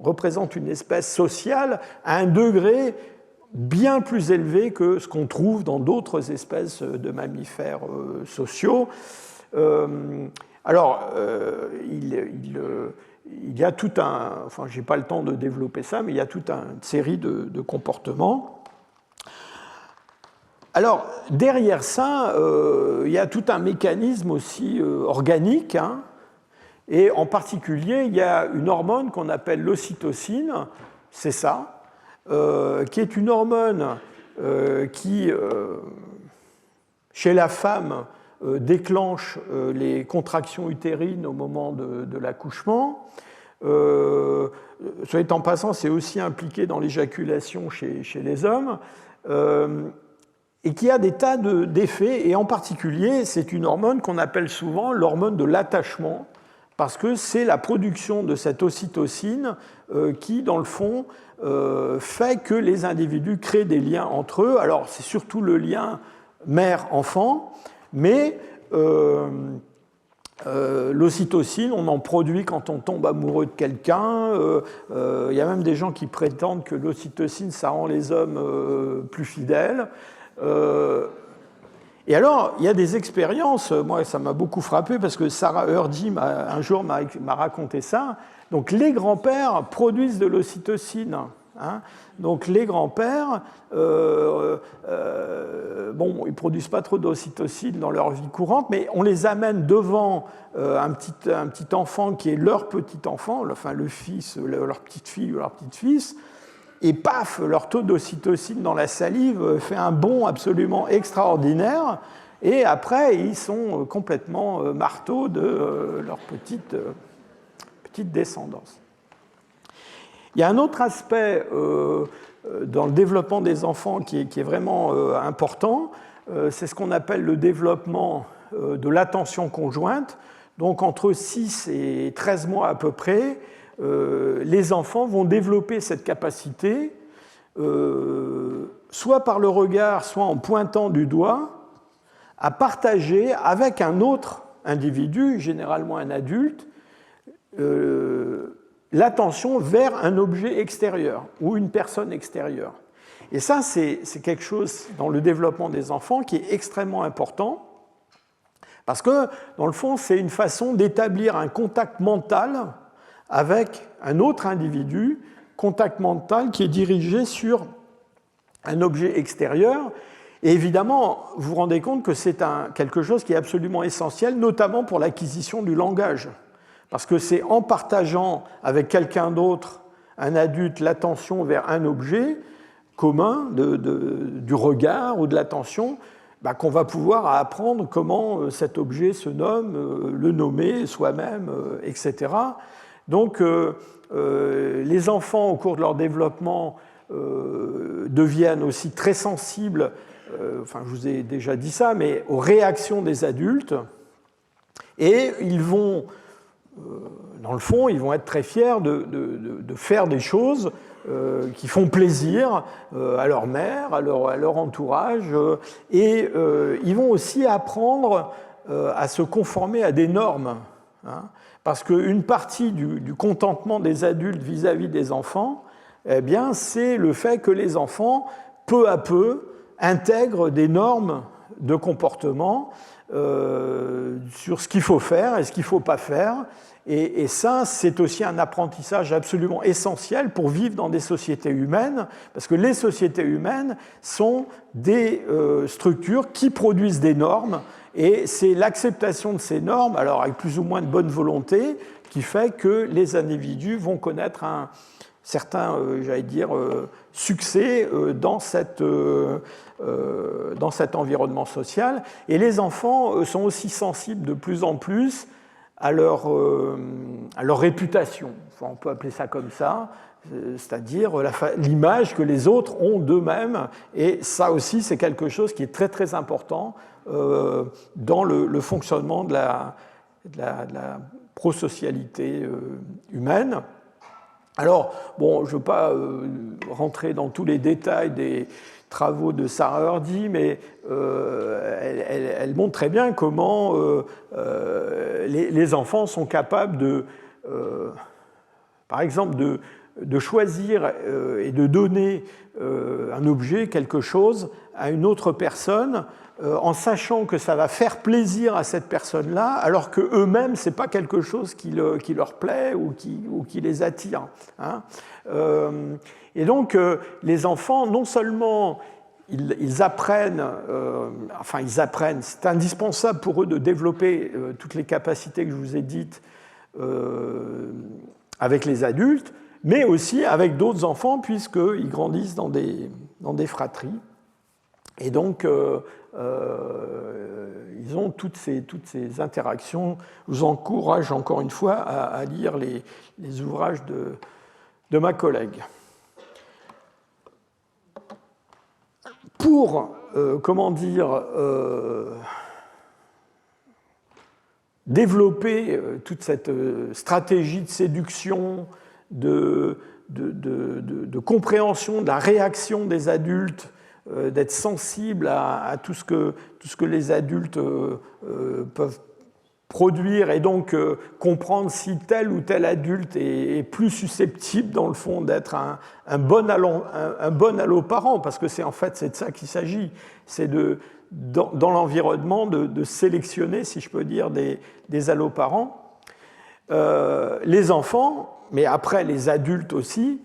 représentent une espèce sociale à un degré bien plus élevé que ce qu'on trouve dans d'autres espèces de mammifères sociaux. Alors, il y a tout un... Enfin, je n'ai pas le temps de développer ça, mais il y a toute une série de comportements. Alors, derrière ça, il y a tout un mécanisme aussi organique, hein, et en particulier, il y a une hormone qu'on appelle l'ocytocine, c'est ça, qui est une hormone qui, chez la femme, déclenche les contractions utérines au moment de l'accouchement. Soit dit en passant, c'est aussi impliqué dans l'éjaculation chez les hommes, et qui a des tas d'effets, et en particulier, c'est une hormone qu'on appelle souvent l'hormone de l'attachement, parce que c'est la production de cette ocytocine qui, dans le fond, fait que les individus créent des liens entre eux. Alors, c'est surtout le lien mère-enfant, mais L'ocytocine, on en produit quand on tombe amoureux de quelqu'un. Il y a même des gens qui prétendent que l'ocytocine, ça rend les hommes plus fidèles. Et alors, il y a des expériences, moi ça m'a beaucoup frappé parce que Sarah Hrdy un jour m'a raconté ça. Donc les grands-pères produisent de l'ocytocine. Hein. Donc les grands-pères, bon, ils ne produisent pas trop d'ocytocine dans leur vie courante, mais on les amène devant un petit enfant qui est leur petit enfant, enfin le fils, leur petite fille ou leur petit-fils, et paf, leur taux d'ocytocine dans la salive fait un bond absolument extraordinaire, et après ils sont complètement marteaux de leur petite descendance. Il y a un autre aspect dans le développement des enfants qui est vraiment important, c'est ce qu'on appelle le développement de l'attention conjointe. Donc entre 6 et 13 mois à peu près, les enfants vont développer cette capacité, soit par le regard, soit en pointant du doigt, à partager avec un autre individu, généralement un adulte, l'attention vers un objet extérieur ou une personne extérieure. Et ça, c'est quelque chose dans le développement des enfants qui est extrêmement important, parce que, dans le fond, c'est une façon d'établir un contact mental avec un autre individu, contact mental qui est dirigé sur un objet extérieur. Et évidemment, vous vous rendez compte que c'est quelque chose qui est absolument essentiel, notamment pour l'acquisition du langage. Parce que c'est en partageant avec quelqu'un d'autre, un adulte, l'attention vers un objet commun, du regard ou de l'attention, qu'on va pouvoir apprendre comment cet objet se nomme, le nommer soi-même, etc. Donc, les enfants, au cours de leur développement, deviennent aussi très sensibles, enfin, je vous ai déjà dit ça, mais aux réactions des adultes, et ils vont, dans le fond, ils vont être très fiers de faire des choses qui font plaisir à leur mère, à leur entourage, et ils vont aussi apprendre à se conformer à des normes, hein, parce qu'une partie du contentement des adultes vis-à-vis des enfants, eh bien, c'est le fait que les enfants, peu à peu, intègrent des normes de comportement sur ce qu'il faut faire et ce qu'il ne faut pas faire. Et ça, c'est aussi un apprentissage absolument essentiel pour vivre dans des sociétés humaines, parce que les sociétés humaines sont des structures qui produisent des normes, et c'est l'acceptation de ces normes, alors avec plus ou moins de bonne volonté, qui fait que les individus vont connaître un certain, j'allais dire, succès dans cet environnement social. Et les enfants sont aussi sensibles de plus en plus à leur réputation, enfin, on peut appeler ça comme ça, c'est-à-dire l'image que les autres ont d'eux-mêmes, et ça aussi c'est quelque chose qui est très très important dans le fonctionnement de la prosocialité humaine. Alors, bon, je ne veux pas rentrer dans tous les détails des travaux de Sarah Hrdy, mais elle montre très bien comment les enfants sont capables par exemple, de choisir et de donner un objet, quelque chose, à une autre personne, en sachant que ça va faire plaisir à cette personne-là, alors qu'eux-mêmes, ce n'est pas quelque chose qui leur plaît ou qui les attire. Hein. Et donc, les enfants, non seulement ils apprennent, c'est indispensable pour eux de développer toutes les capacités que je vous ai dites avec les adultes, mais aussi avec d'autres enfants, puisqu'ils grandissent dans des fratries. Et donc, ils ont toutes ces interactions. Je vous encourage encore une fois à lire les ouvrages de ma collègue. Pour, développer toute cette stratégie de séduction, de compréhension de la réaction des adultes, d'être sensible à tout ce que les adultes peuvent produire et donc comprendre si tel ou tel adulte est plus susceptible, dans le fond, d'être un bon alloparent, parce que en fait, c'est de ça qu'il s'agit. C'est dans l'environnement de sélectionner, si je peux dire, des alloparents. Les enfants, mais après les adultes aussi,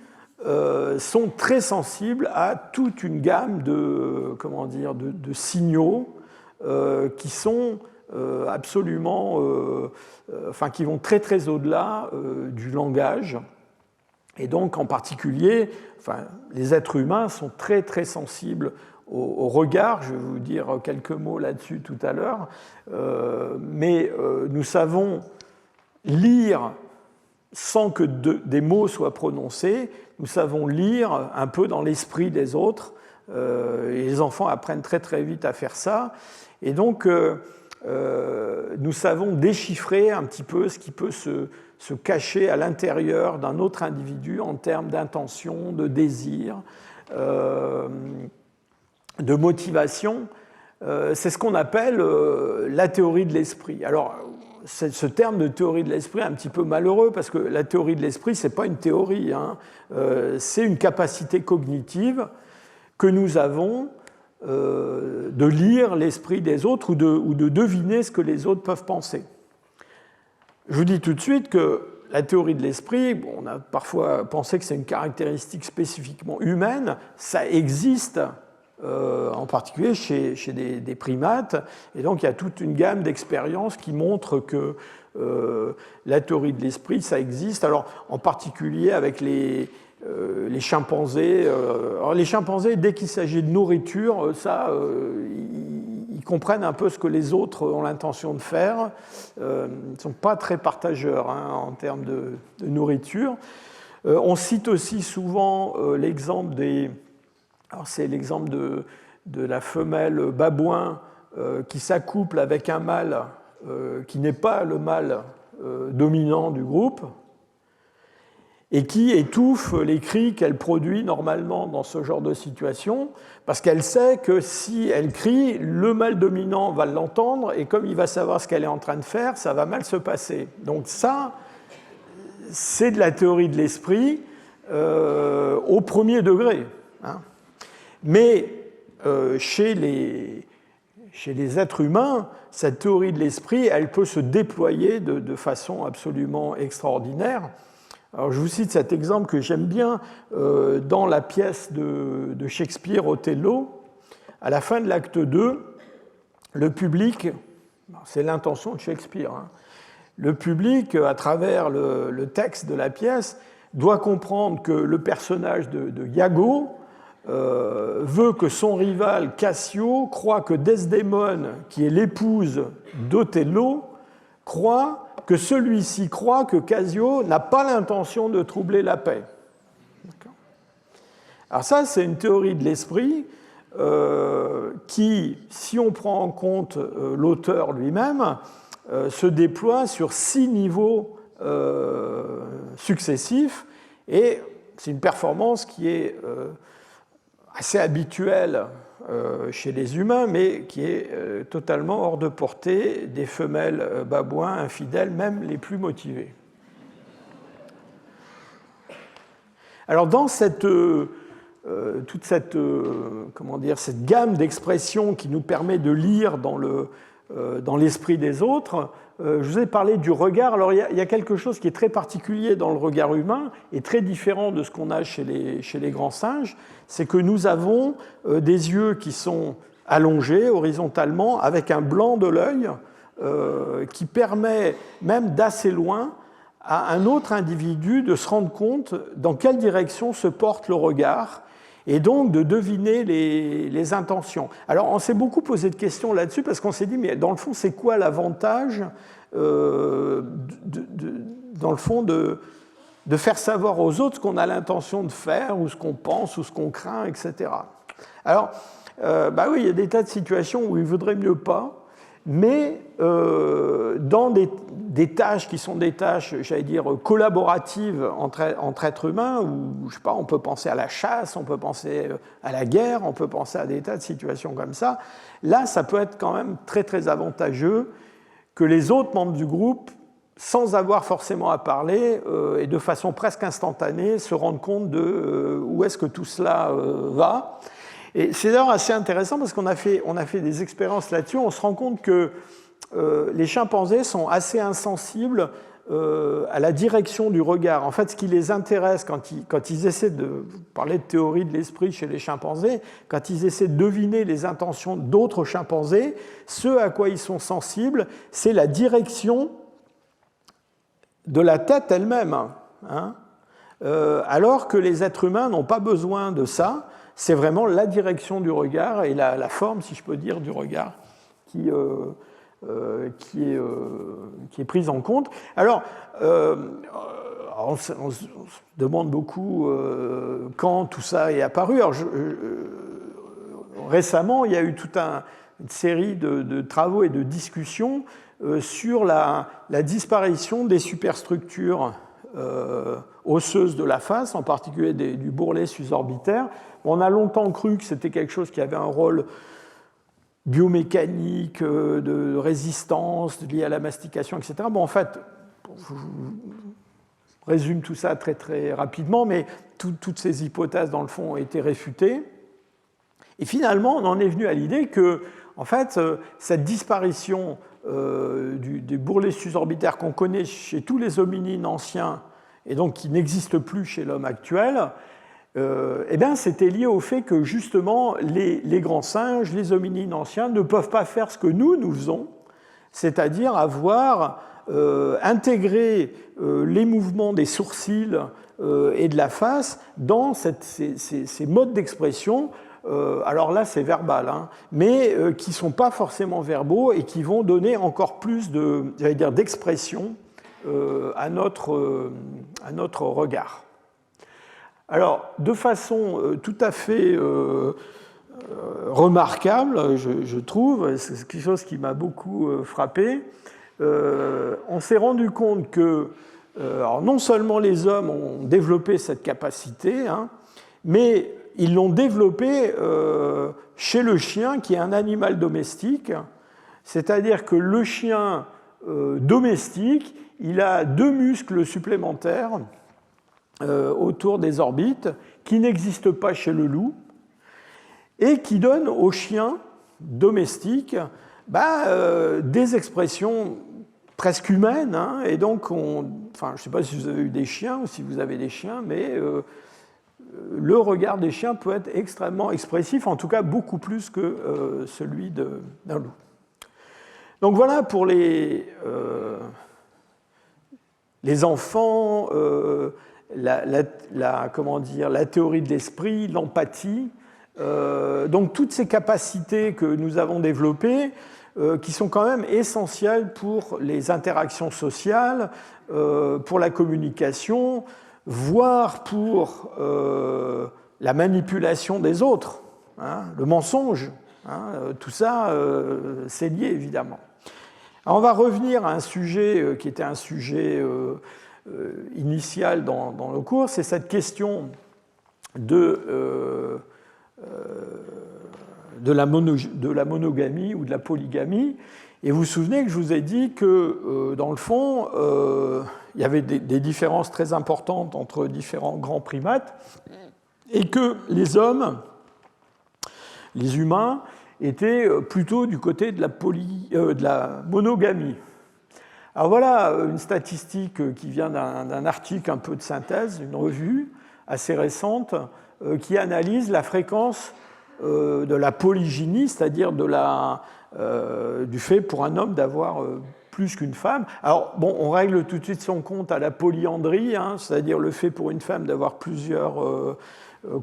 sont très sensibles à toute une gamme de signaux qui sont absolument, qui vont très très au-delà du langage. Et donc, en particulier, les êtres humains sont très très sensibles au regard. Je vais vous dire quelques mots là-dessus tout à l'heure. Mais nous savons lire sans que des mots soient prononcés. Nous savons lire un peu dans l'esprit des autres. Et les enfants apprennent très très vite à faire ça. Et donc, nous savons déchiffrer un petit peu ce qui peut se cacher à l'intérieur d'un autre individu en termes d'intention, de désir, de motivation. C'est ce qu'on appelle la théorie de l'esprit. Alors, ce terme de théorie de l'esprit est un petit peu malheureux parce que la théorie de l'esprit, ce n'est pas une théorie, hein. C'est une capacité cognitive que nous avons de lire l'esprit des autres ou de deviner ce que les autres peuvent penser. Je vous dis tout de suite que la théorie de l'esprit, on a parfois pensé que c'est une caractéristique spécifiquement humaine, ça existe en particulier chez des primates, et donc il y a toute une gamme d'expériences qui montrent que la théorie de l'esprit, ça existe, alors en particulier avec les chimpanzés. Alors les chimpanzés, dès qu'il s'agit de nourriture, ils comprennent un peu ce que les autres ont l'intention de faire. Ils ne sont pas très partageurs en termes de nourriture. On cite aussi souvent l'exemple c'est l'exemple de la femelle babouin qui s'accouple avec un mâle qui n'est pas le mâle dominant du groupe et qui étouffe les cris qu'elle produit normalement dans ce genre de situation, parce qu'elle sait que si elle crie, le mâle dominant va l'entendre, et comme il va savoir ce qu'elle est en train de faire, ça va mal se passer. Donc ça, c'est de la théorie de l'esprit au premier degré. Hein. Mais chez les êtres humains, cette théorie de l'esprit, elle peut se déployer de façon absolument extraordinaire. Alors, je vous cite cet exemple que j'aime bien dans la pièce de Shakespeare, Othello. À la fin de l'acte 2, le public, c'est l'intention de Shakespeare, hein, le public, à travers le texte de la pièce, doit comprendre que le personnage de Iago veut que son rival Cassio croit que Desdémone, qui est l'épouse d'Othello, que celui-ci croit que Cassio n'a pas l'intention de troubler la paix. Alors ça, c'est une théorie de l'esprit qui, si on prend en compte l'auteur lui-même, se déploie sur 6 niveaux successifs, et c'est une performance qui est assez habituelle chez les humains, mais qui est totalement hors de portée des femelles babouins infidèles, même les plus motivées. Alors dans cette cette gamme d'expressions qui nous permet de lire dans l'esprit des autres, je vous ai parlé du regard. Alors il y a quelque chose qui est très particulier dans le regard humain et très différent de ce qu'on a chez les grands singes, c'est que nous avons des yeux qui sont allongés horizontalement avec un blanc de l'œil qui permet même d'assez loin à un autre individu de se rendre compte dans quelle direction se porte le regard et donc de deviner les intentions. Alors on s'est beaucoup posé de questions là-dessus parce qu'on s'est dit, mais dans le fond, c'est quoi l'avantage dans le fond de faire savoir aux autres ce qu'on a l'intention de faire ou ce qu'on pense ou ce qu'on craint, etc. Alors, oui, il y a des tas de situations où il vaudrait mieux pas, mais dans des tâches qui sont des tâches, j'allais dire, collaboratives entre êtres humains, où, je sais pas, on peut penser à la chasse, on peut penser à la guerre, on peut penser à des tas de situations comme ça, là, ça peut être quand même très, très avantageux que les autres membres du groupe, sans avoir forcément à parler, et de façon presque instantanée, se rendent compte de où est-ce que tout cela va. Et c'est d'ailleurs assez intéressant parce qu'on a fait des expériences là-dessus. On se rend compte que les chimpanzés sont assez insensibles à la direction du regard. En fait, ce qui les intéresse quand ils essaient de parler de théorie de l'esprit chez les chimpanzés, quand ils essaient de deviner les intentions d'autres chimpanzés, ce à quoi ils sont sensibles, c'est la direction de la tête elle-même. Hein, alors que les êtres humains n'ont pas besoin de ça. C'est vraiment la direction du regard et la forme, si je peux dire, du regard qui est prise en compte. Alors, on se demande beaucoup quand tout ça est apparu. Alors, récemment, il y a eu toute une série de travaux et de discussions sur la disparition des superstructures osseuses de la face, en particulier du bourrelet susorbitaire. On a longtemps cru que c'était quelque chose qui avait un rôle biomécanique, de résistance, lié à la mastication, etc. Bon, en fait, je résume tout ça très, très rapidement, mais toutes ces hypothèses, dans le fond, ont été réfutées. Et finalement, on en est venu à l'idée que, en fait, cette disparition du bourrelet susorbitaire qu'on connaît chez tous les hominines anciens, et donc qui n'existe plus chez l'homme actuel, eh bien, c'était lié au fait que justement les grands singes, les hominines anciens, ne peuvent pas faire ce que nous faisons, c'est-à-dire avoir intégré les mouvements des sourcils et de la face dans ces modes d'expression. Alors là, c'est verbal, hein, mais qui ne sont pas forcément verbaux et qui vont donner encore plus d'expression à notre regard. Alors, de façon tout à fait remarquable, je trouve, c'est quelque chose qui m'a beaucoup frappé, on s'est rendu compte que alors non seulement les hommes ont développé cette capacité, hein, mais ils l'ont développée chez le chien, qui est un animal domestique, c'est-à-dire que le chien domestique, il a 2 muscles supplémentaires autour des orbites, qui n'existent pas chez le loup, et qui donnent aux chiens domestiques des expressions presque humaines. Hein, et donc, je ne sais pas si vous avez eu des chiens ou si vous avez des chiens, mais le regard des chiens peut être extrêmement expressif, en tout cas beaucoup plus que celui d'un loup. Donc voilà pour les enfants, la théorie de l'esprit, l'empathie. Donc toutes ces capacités que nous avons développées, qui sont quand même essentielles pour les interactions sociales, pour la communication, voire pour la manipulation des autres, hein, le mensonge, hein, tout ça, c'est lié évidemment. Alors on va revenir à un sujet qui était un sujet initial dans le cours, c'est cette question de la monogamie ou de la polygamie. Et vous vous souvenez que je vous ai dit que, dans le fond, il y avait des différences très importantes entre différents grands primates et que les hommes, les humains, étaient plutôt du côté de la monogamie. Alors voilà une statistique qui vient d'un article un peu de synthèse, une revue assez récente, qui analyse la fréquence de la polygynie, c'est-à-dire du fait pour un homme d'avoir plus qu'une femme. Alors, bon, on règle tout de suite son compte à la polyandrie, hein, c'est-à-dire le fait pour une femme d'avoir plusieurs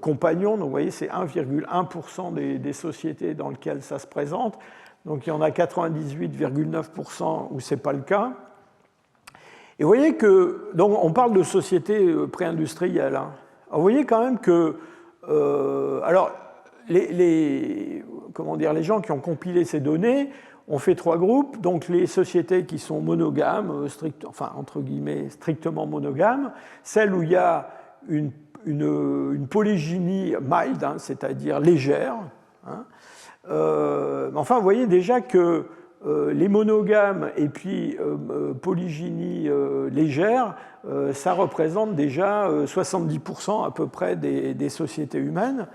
compagnons. Donc, vous voyez, c'est 1,1% des sociétés dans lesquelles ça se présente. Donc, il y en a 98,9% où ce n'est pas le cas. Et vous voyez que, donc, on parle de sociétés pré-industrielles. Hein. Alors, vous voyez quand même que, alors, les gens qui ont compilé ces données ont fait 3 groupes. Donc, les sociétés qui sont monogames, entre guillemets, strictement monogames, celles où il y a une polygynie mild, hein, c'est-à-dire légère. Hein. Enfin, vous voyez déjà que les monogames et puis polygynie légère, ça représente déjà 70% à peu près des sociétés humaines.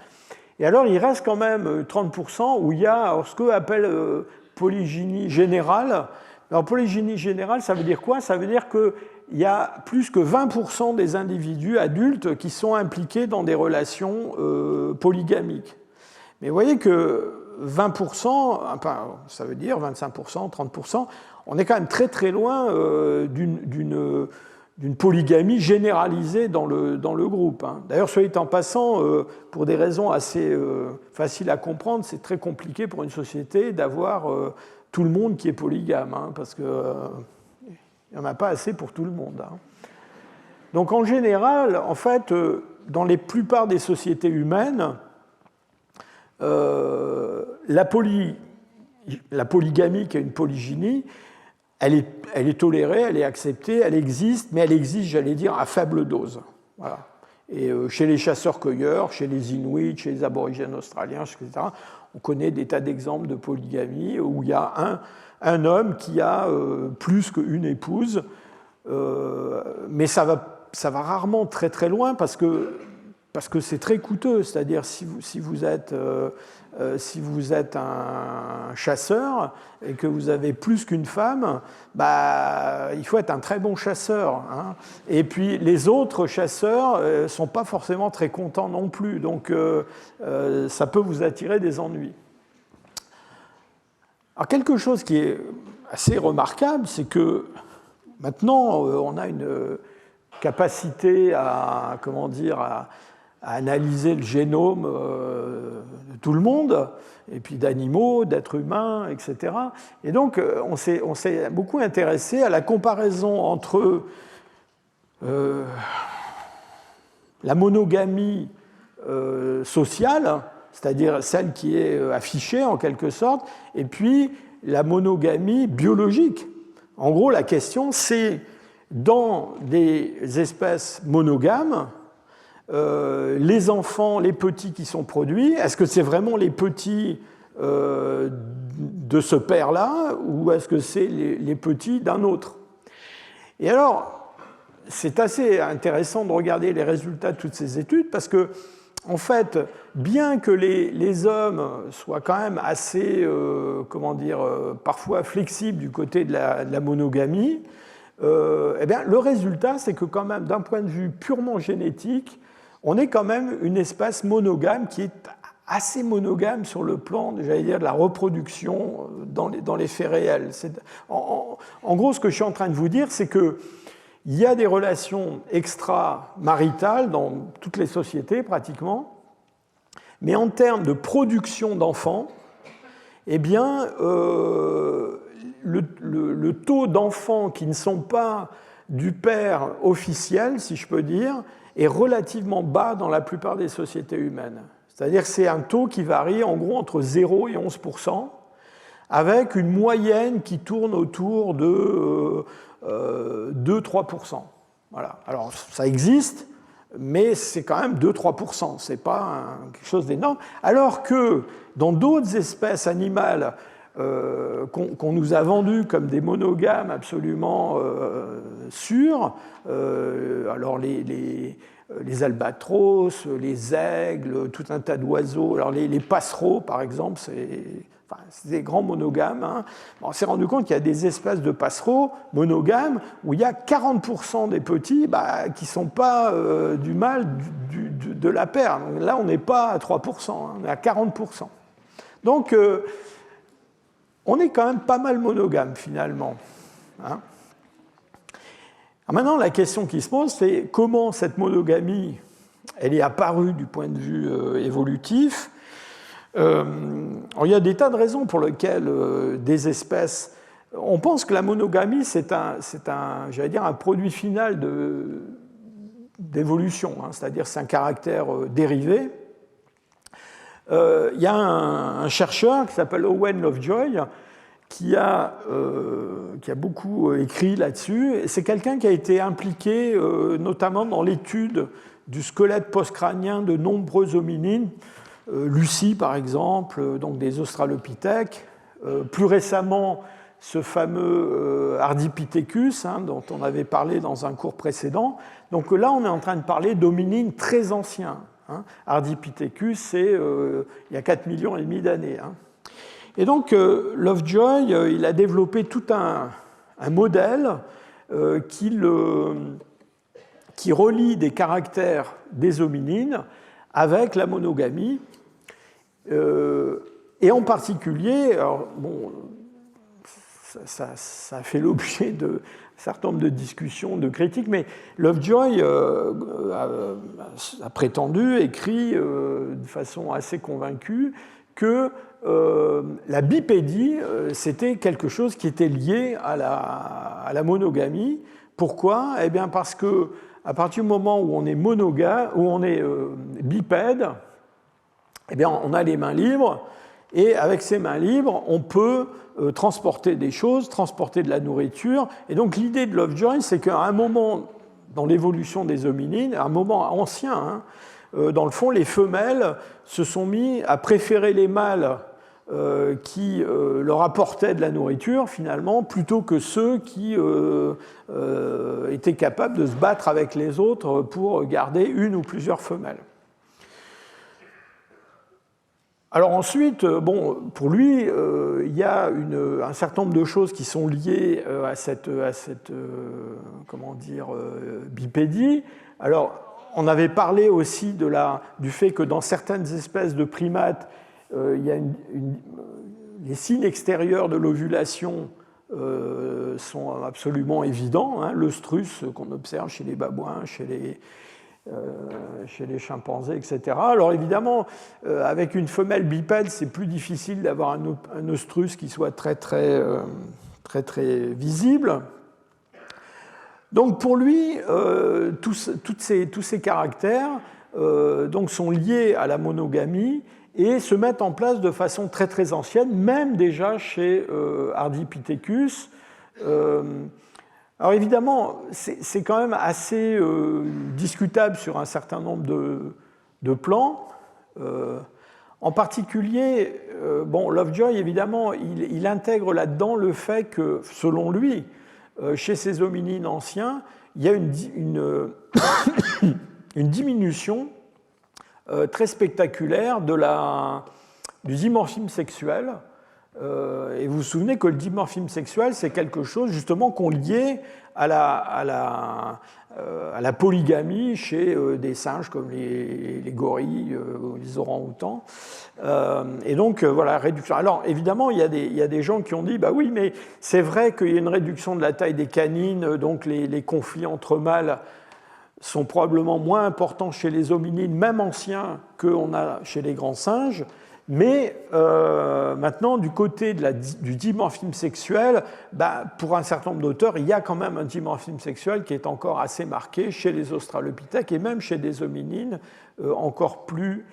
Et alors, il reste quand même 30% où il y a ce qu'on appelle polygynie générale. Alors, polygynie générale, ça veut dire quoi? Ça veut dire qu'il y a plus que 20% des individus adultes qui sont impliqués dans des relations polygamiques. Mais vous voyez que 20%, enfin, ça veut dire 25%, 30%, on est quand même très très loin d'une polygamie généralisée dans le groupe. D'ailleurs, soit dit en passant, pour des raisons assez faciles à comprendre, c'est très compliqué pour une société d'avoir tout le monde qui est polygame, parce qu'il n'y en a pas assez pour tout le monde. Donc en général, en fait, dans la plupart des sociétés humaines, la polygamie, qui est une polygynie, elle est tolérée, elle est acceptée, elle existe, mais elle existe, j'allais dire, à faible dose. Voilà. Et chez les chasseurs-cueilleurs, chez les Inuits, chez les aborigènes australiens, etc., on connaît des tas d'exemples de polygamie où il y a un homme qui a plus qu'une épouse, mais ça va rarement très très loin parce que c'est très coûteux. C'est-à-dire si vous êtes un chasseur et que vous avez plus qu'une femme, il faut être un très bon chasseur. Et puis les autres chasseurs ne sont pas forcément très contents non plus. Donc ça peut vous attirer des ennuis. Alors quelque chose qui est assez remarquable, c'est que maintenant on a une capacité à analyser le génome de tout le monde, et puis d'animaux, d'êtres humains, etc. Et donc, on s'est beaucoup intéressé à la comparaison entre la monogamie sociale, c'est-à-dire celle qui est affichée en quelque sorte, et puis la monogamie biologique. En gros, la question, c'est dans des espèces monogames, les enfants, les petits qui sont produits, est-ce que c'est vraiment les petits de ce père-là ou est-ce que c'est les petits d'un autre? Et alors, c'est assez intéressant de regarder les résultats de toutes ces études parce que, en fait, bien que les hommes soient quand même assez, parfois flexibles du côté de la monogamie, le résultat, c'est que quand même, d'un point de vue purement génétique, on est quand même une espèce monogame qui est assez monogame sur le plan, j'allais dire, de la reproduction dans les faits réels. En gros, ce que je suis en train de vous dire, c'est qu'il y a des relations extramaritales dans toutes les sociétés, pratiquement, mais en termes de production d'enfants, eh bien, le taux d'enfants qui ne sont pas du père officiel, si je peux dire, est relativement bas dans la plupart des sociétés humaines. C'est-à-dire que c'est un taux qui varie en gros entre 0 et 11%, avec une moyenne qui tourne autour de 2-3%. Voilà. Alors ça existe, mais c'est quand même 2-3%, ce n'est pas quelque chose d'énorme. Alors que dans d'autres espèces animales qu'on nous a vendues comme des monogames absolument sûrs, alors les albatros, les aigles, tout un tas d'oiseaux, alors les passereaux par exemple, c'est des grands monogames. On s'est rendu compte qu'il y a des espèces de passereaux monogames où il y a 40% des petits qui ne sont pas du mâle de la paire. Donc là, on n'est pas à 3%, on est à 40%. Donc, on est quand même pas mal monogame finalement. Alors maintenant, la question qui se pose, c'est comment cette monogamie elle est apparue du point de vue évolutif. Il y a des tas de raisons pour lesquelles des espèces... On pense que la monogamie, c'est j'allais dire, un produit final d'évolution, c'est-à-dire c'est un caractère dérivé. Il y a un chercheur qui s'appelle Owen Lovejoy qui a beaucoup écrit là-dessus. C'est quelqu'un qui a été impliqué notamment dans l'étude du squelette postcrânien de nombreux hominines, Lucie par exemple, donc des australopithèques, plus récemment, ce fameux Ardipithecus, dont on avait parlé dans un cours précédent. Donc là, on est en train de parler d'hominines très anciens. Ardipithecus, c'est il y a 4,5 millions d'années. Et donc, Lovejoy, il a développé tout un modèle qui relie des caractères des hominines avec la monogamie. Et en particulier, alors, bon, ça a fait l'objet d'un certain nombre de discussions, de critiques, mais Lovejoy a prétendu, écrit de façon assez convaincue, que la bipédie, c'était quelque chose qui était lié à la monogamie. Pourquoi? Eh bien parce que à partir du moment où on est monogame, où on est bipède, eh bien on a les mains libres, et avec ces mains libres, on peut transporter des choses, transporter de la nourriture. Et donc l'idée de Lovejoy, c'est qu'à un moment dans l'évolution des hominines, à un moment ancien, dans le fond, les femelles se sont mis à préférer les mâles qui leur apportaient de la nourriture, finalement, plutôt que ceux qui étaient capables de se battre avec les autres pour garder une ou plusieurs femelles. Alors ensuite, bon, pour lui, il y a un certain nombre de choses qui sont liées à cette comment dire, bipédie. Alors, on avait parlé aussi du fait que dans certaines espèces de primates, il y a les signes extérieurs de l'ovulation sont absolument évidents. L'œstrus qu'on observe chez les babouins, chez les chimpanzés, etc. Alors évidemment, avec une femelle bipède, c'est plus difficile d'avoir un oestrus qui soit très visible. Donc pour lui, tous ces caractères donc sont liés à la monogamie et se mettent en place de façon très ancienne, même déjà chez Ardipithecus. Alors évidemment, c'est quand même assez discutable sur un certain nombre de plans. En particulier, bon, Lovejoy, évidemment, il intègre là-dedans le fait que, selon lui, chez ces hominines anciens, il y a une diminution très spectaculaire du dimorphisme sexuel. Et vous vous souvenez que le dimorphisme sexuel, c'est quelque chose justement qu'on liait à la polygamie chez des singes comme les gorilles ou les orang-outans. Et donc, voilà, réduction. Alors, évidemment, il y a des gens qui ont dit, bah oui, mais c'est vrai qu'il y a une réduction de la taille des canines, donc les conflits entre mâles sont probablement moins importants chez les hominines, même anciens, qu'on a chez les grands singes. Mais maintenant, du côté du dimorphisme sexuel, pour un certain nombre d'auteurs, il y a quand même un dimorphisme sexuel qui est encore assez marqué chez les australopithèques et même chez des hominines encore plus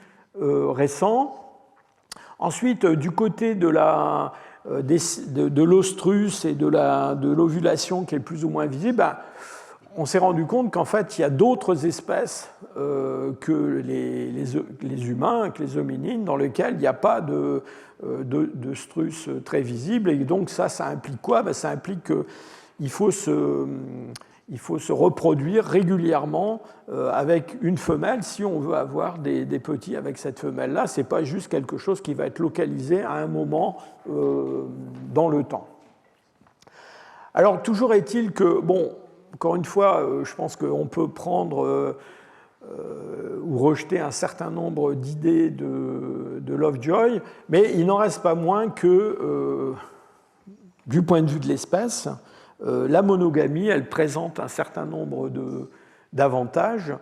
récents. Ensuite, du côté de l'ostrus et de l'ovulation qui est plus ou moins visible, on s'est rendu compte qu'en fait, il y a d'autres espèces que les humains, que les hominines, dans lesquelles il n'y a pas d'œstrus très visible. Et donc ça implique quoi? Ça implique qu'il faut se reproduire régulièrement avec une femelle si on veut avoir des petits avec cette femelle-là. Ce n'est pas juste quelque chose qui va être localisé à un moment dans le temps. Alors, toujours est-il que, bon, encore une fois, je pense qu'on peut prendre ou rejeter un certain nombre d'idées de Lovejoy, mais il n'en reste pas moins que, du point de vue de l'espèce, la monogamie, elle présente un certain nombre d'avantages.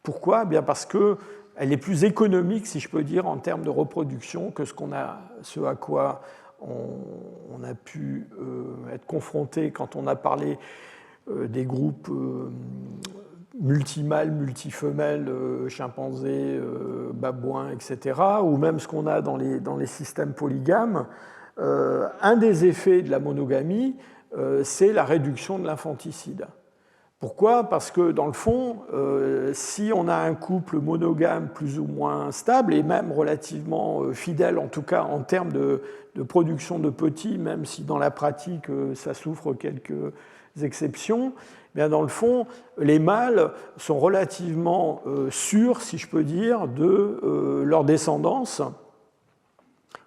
Pourquoi? Bien parce qu'elle est plus économique, si je peux dire, en termes de reproduction que ce à quoi on a pu être confronté quand on a parlé des groupes multimâles, multifemelles, chimpanzés, babouins, etc., ou même ce qu'on a dans les systèmes polygames. Un des effets de la monogamie, c'est la réduction de l'infanticide. Pourquoi? Parce que dans le fond, si on a un couple monogame plus ou moins stable, et même relativement fidèle, en tout cas en termes de production de petits, même si dans la pratique ça souffre quelques exceptions, bien dans le fond, les mâles sont relativement sûrs, si je peux dire, de leur descendance.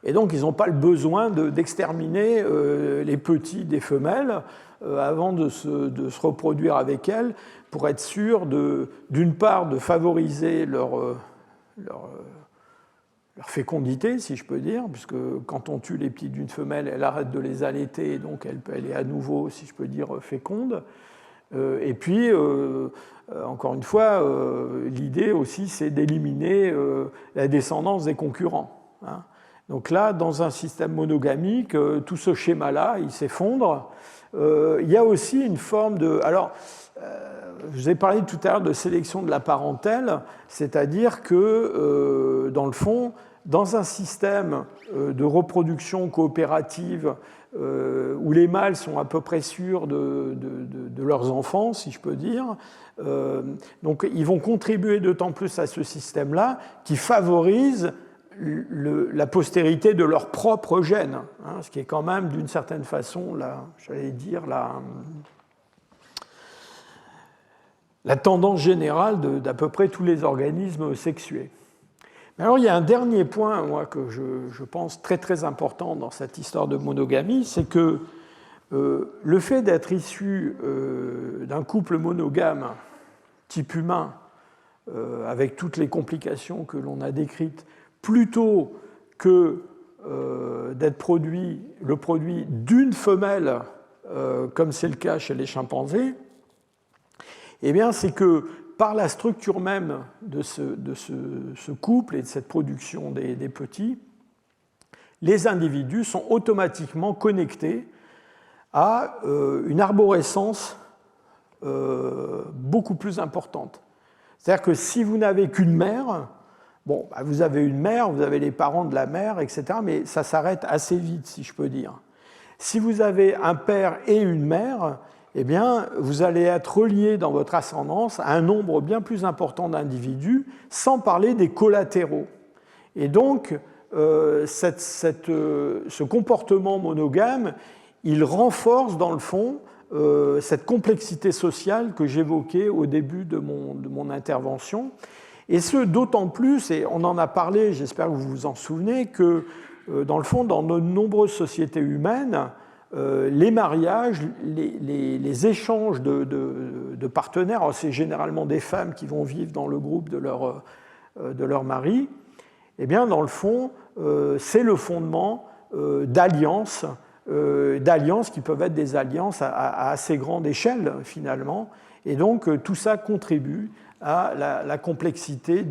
Et donc, ils n'ont pas le besoin d'exterminer les petits des femelles avant de se reproduire avec elles, pour être sûr, d'une part, de favoriser leur fécondité, si je peux dire, puisque quand on tue les petits d'une femelle, elle arrête de les allaiter, donc elle est à nouveau, si je peux dire, féconde. Et puis, encore une fois, l'idée aussi, c'est d'éliminer la descendance des concurrents. Hein. Donc là, dans un système monogamique, tout ce schéma-là, il s'effondre. Il y a aussi une forme de... Alors, je vous ai parlé tout à l'heure de sélection de la parentèle, c'est-à-dire que, dans le fond, dans un système de reproduction coopérative où les mâles sont à peu près sûrs de leurs enfants, si je peux dire, donc ils vont contribuer d'autant plus à ce système-là qui favorise la postérité de leur propre gène, hein, ce qui est quand même d'une certaine façon, j'allais dire, la tendance générale d'à peu près tous les organismes sexués. Mais alors il y a un dernier point, moi, que je pense très très important dans cette histoire de monogamie, c'est que le fait d'être issu d'un couple monogame type humain, avec toutes les complications que l'on a décrites, plutôt que d'être le produit d'une femelle, comme c'est le cas chez les chimpanzés, eh bien, c'est que par la structure même de ce couple et de cette production des petits, les individus sont automatiquement connectés à une arborescence beaucoup plus importante. C'est-à-dire que si vous n'avez qu'une mère, bon, vous avez une mère, vous avez les parents de la mère, etc., mais ça s'arrête assez vite, si je peux dire. Si vous avez un père et une mère, eh bien, vous allez être relié dans votre ascendance à un nombre bien plus important d'individus, sans parler des collatéraux. Et donc, ce comportement monogame, il renforce, dans le fond, cette complexité sociale que j'évoquais au début de mon intervention. Et ce, d'autant plus, et on en a parlé, j'espère que vous vous en souvenez, que, dans le fond, dans de nombreuses sociétés humaines, les mariages, les échanges de partenaires, c'est généralement des femmes qui vont vivre dans le groupe de leur mari, eh bien, dans le fond, c'est le fondement d'alliances qui peuvent être des alliances à assez grande échelle, finalement. Et donc, tout ça contribue à la complexité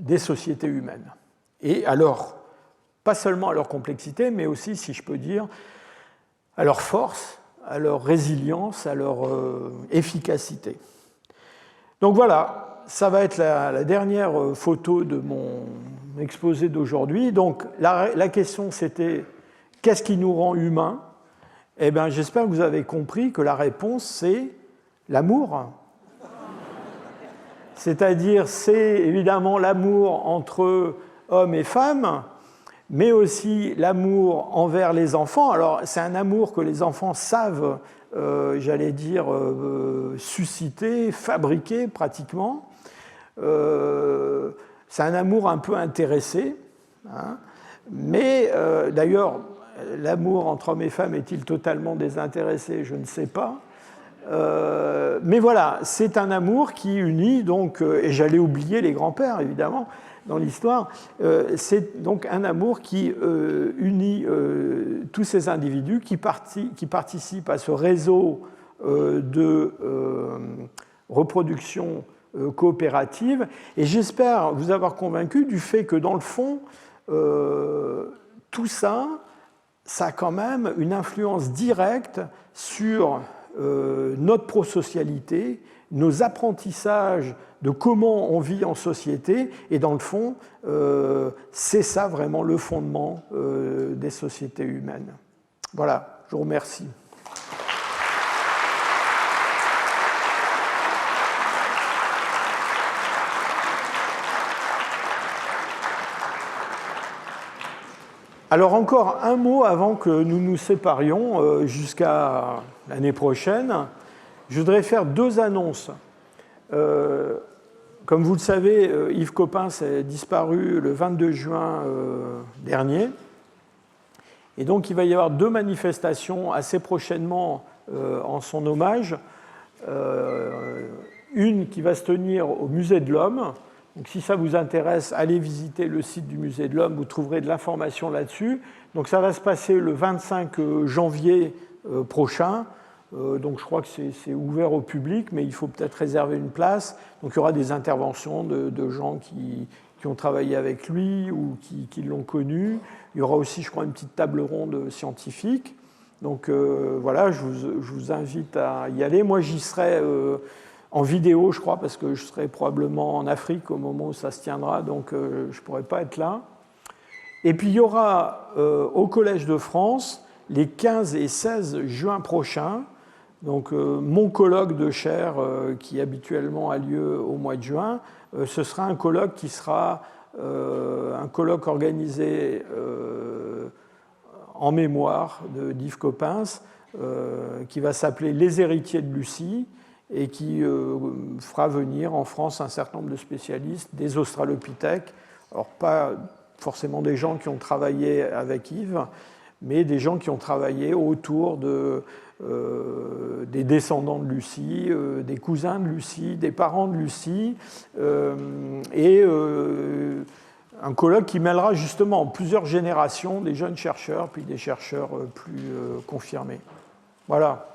des sociétés humaines. Et alors, pas seulement à leur complexité, mais aussi, si je peux dire, à leur force, à leur résilience, à leur efficacité. Donc voilà, ça va être la dernière photo de mon exposé d'aujourd'hui. Donc la question c'était, qu'est-ce qui nous rend humains? Eh bien, j'espère que vous avez compris que la réponse c'est l'amour. C'est-à-dire, c'est évidemment l'amour entre hommes et femmes, mais aussi l'amour envers les enfants. Alors, c'est un amour que les enfants savent, j'allais dire, susciter, fabriquer pratiquement. C'est un amour un peu intéressé. Hein. Mais d'ailleurs, l'amour entre hommes et femmes est-il totalement désintéressé? Je ne sais pas. Mais voilà, c'est un amour qui unit, donc, et j'allais oublier les grands-pères, évidemment, dans l'histoire, c'est donc un amour qui unit tous ces individus qui participent à ce réseau de reproduction coopérative. Et j'espère vous avoir convaincu du fait que, dans le fond, tout ça, ça a quand même une influence directe sur notre prosocialité, nos apprentissages de comment on vit en société, et dans le fond, c'est ça vraiment le fondement des sociétés humaines. Voilà, je vous remercie. Alors encore un mot avant que nous nous séparions jusqu'à l'année prochaine. Je voudrais faire deux annonces. Comme vous le savez, Yves Coppens est disparu le 22 juin dernier. Et donc il va y avoir deux manifestations assez prochainement en son hommage. Une qui va se tenir au Musée de l'Homme. Donc, si ça vous intéresse, allez visiter le site du Musée de l'Homme, vous trouverez de l'information là-dessus. Donc ça va se passer le 25 janvier prochain. Donc je crois que c'est ouvert au public, mais il faut peut-être réserver une place. Donc il y aura des interventions de gens qui ont travaillé avec lui ou qui l'ont connu. Il y aura aussi, je crois, une petite table ronde scientifique. Donc voilà, je vous invite à y aller. Moi, j'y serai en vidéo, je crois, parce que je serai probablement en Afrique au moment où ça se tiendra, donc je ne pourrai pas être là. Et puis il y aura au Collège de France, les 15 et 16 juin prochains, donc mon colloque de chaire qui habituellement a lieu au mois de juin, ce sera un colloque qui sera un colloque organisé en mémoire d'Yves Coppens, qui va s'appeler Les héritiers de Lucie, et qui fera venir en France un certain nombre de spécialistes, des australopithèques, alors pas forcément des gens qui ont travaillé avec Yves, mais des gens qui ont travaillé autour des descendants de Lucie, des cousins de Lucie, des parents de Lucie, et un colloque qui mêlera justement plusieurs générations, des jeunes chercheurs, puis des chercheurs plus confirmés. Voilà.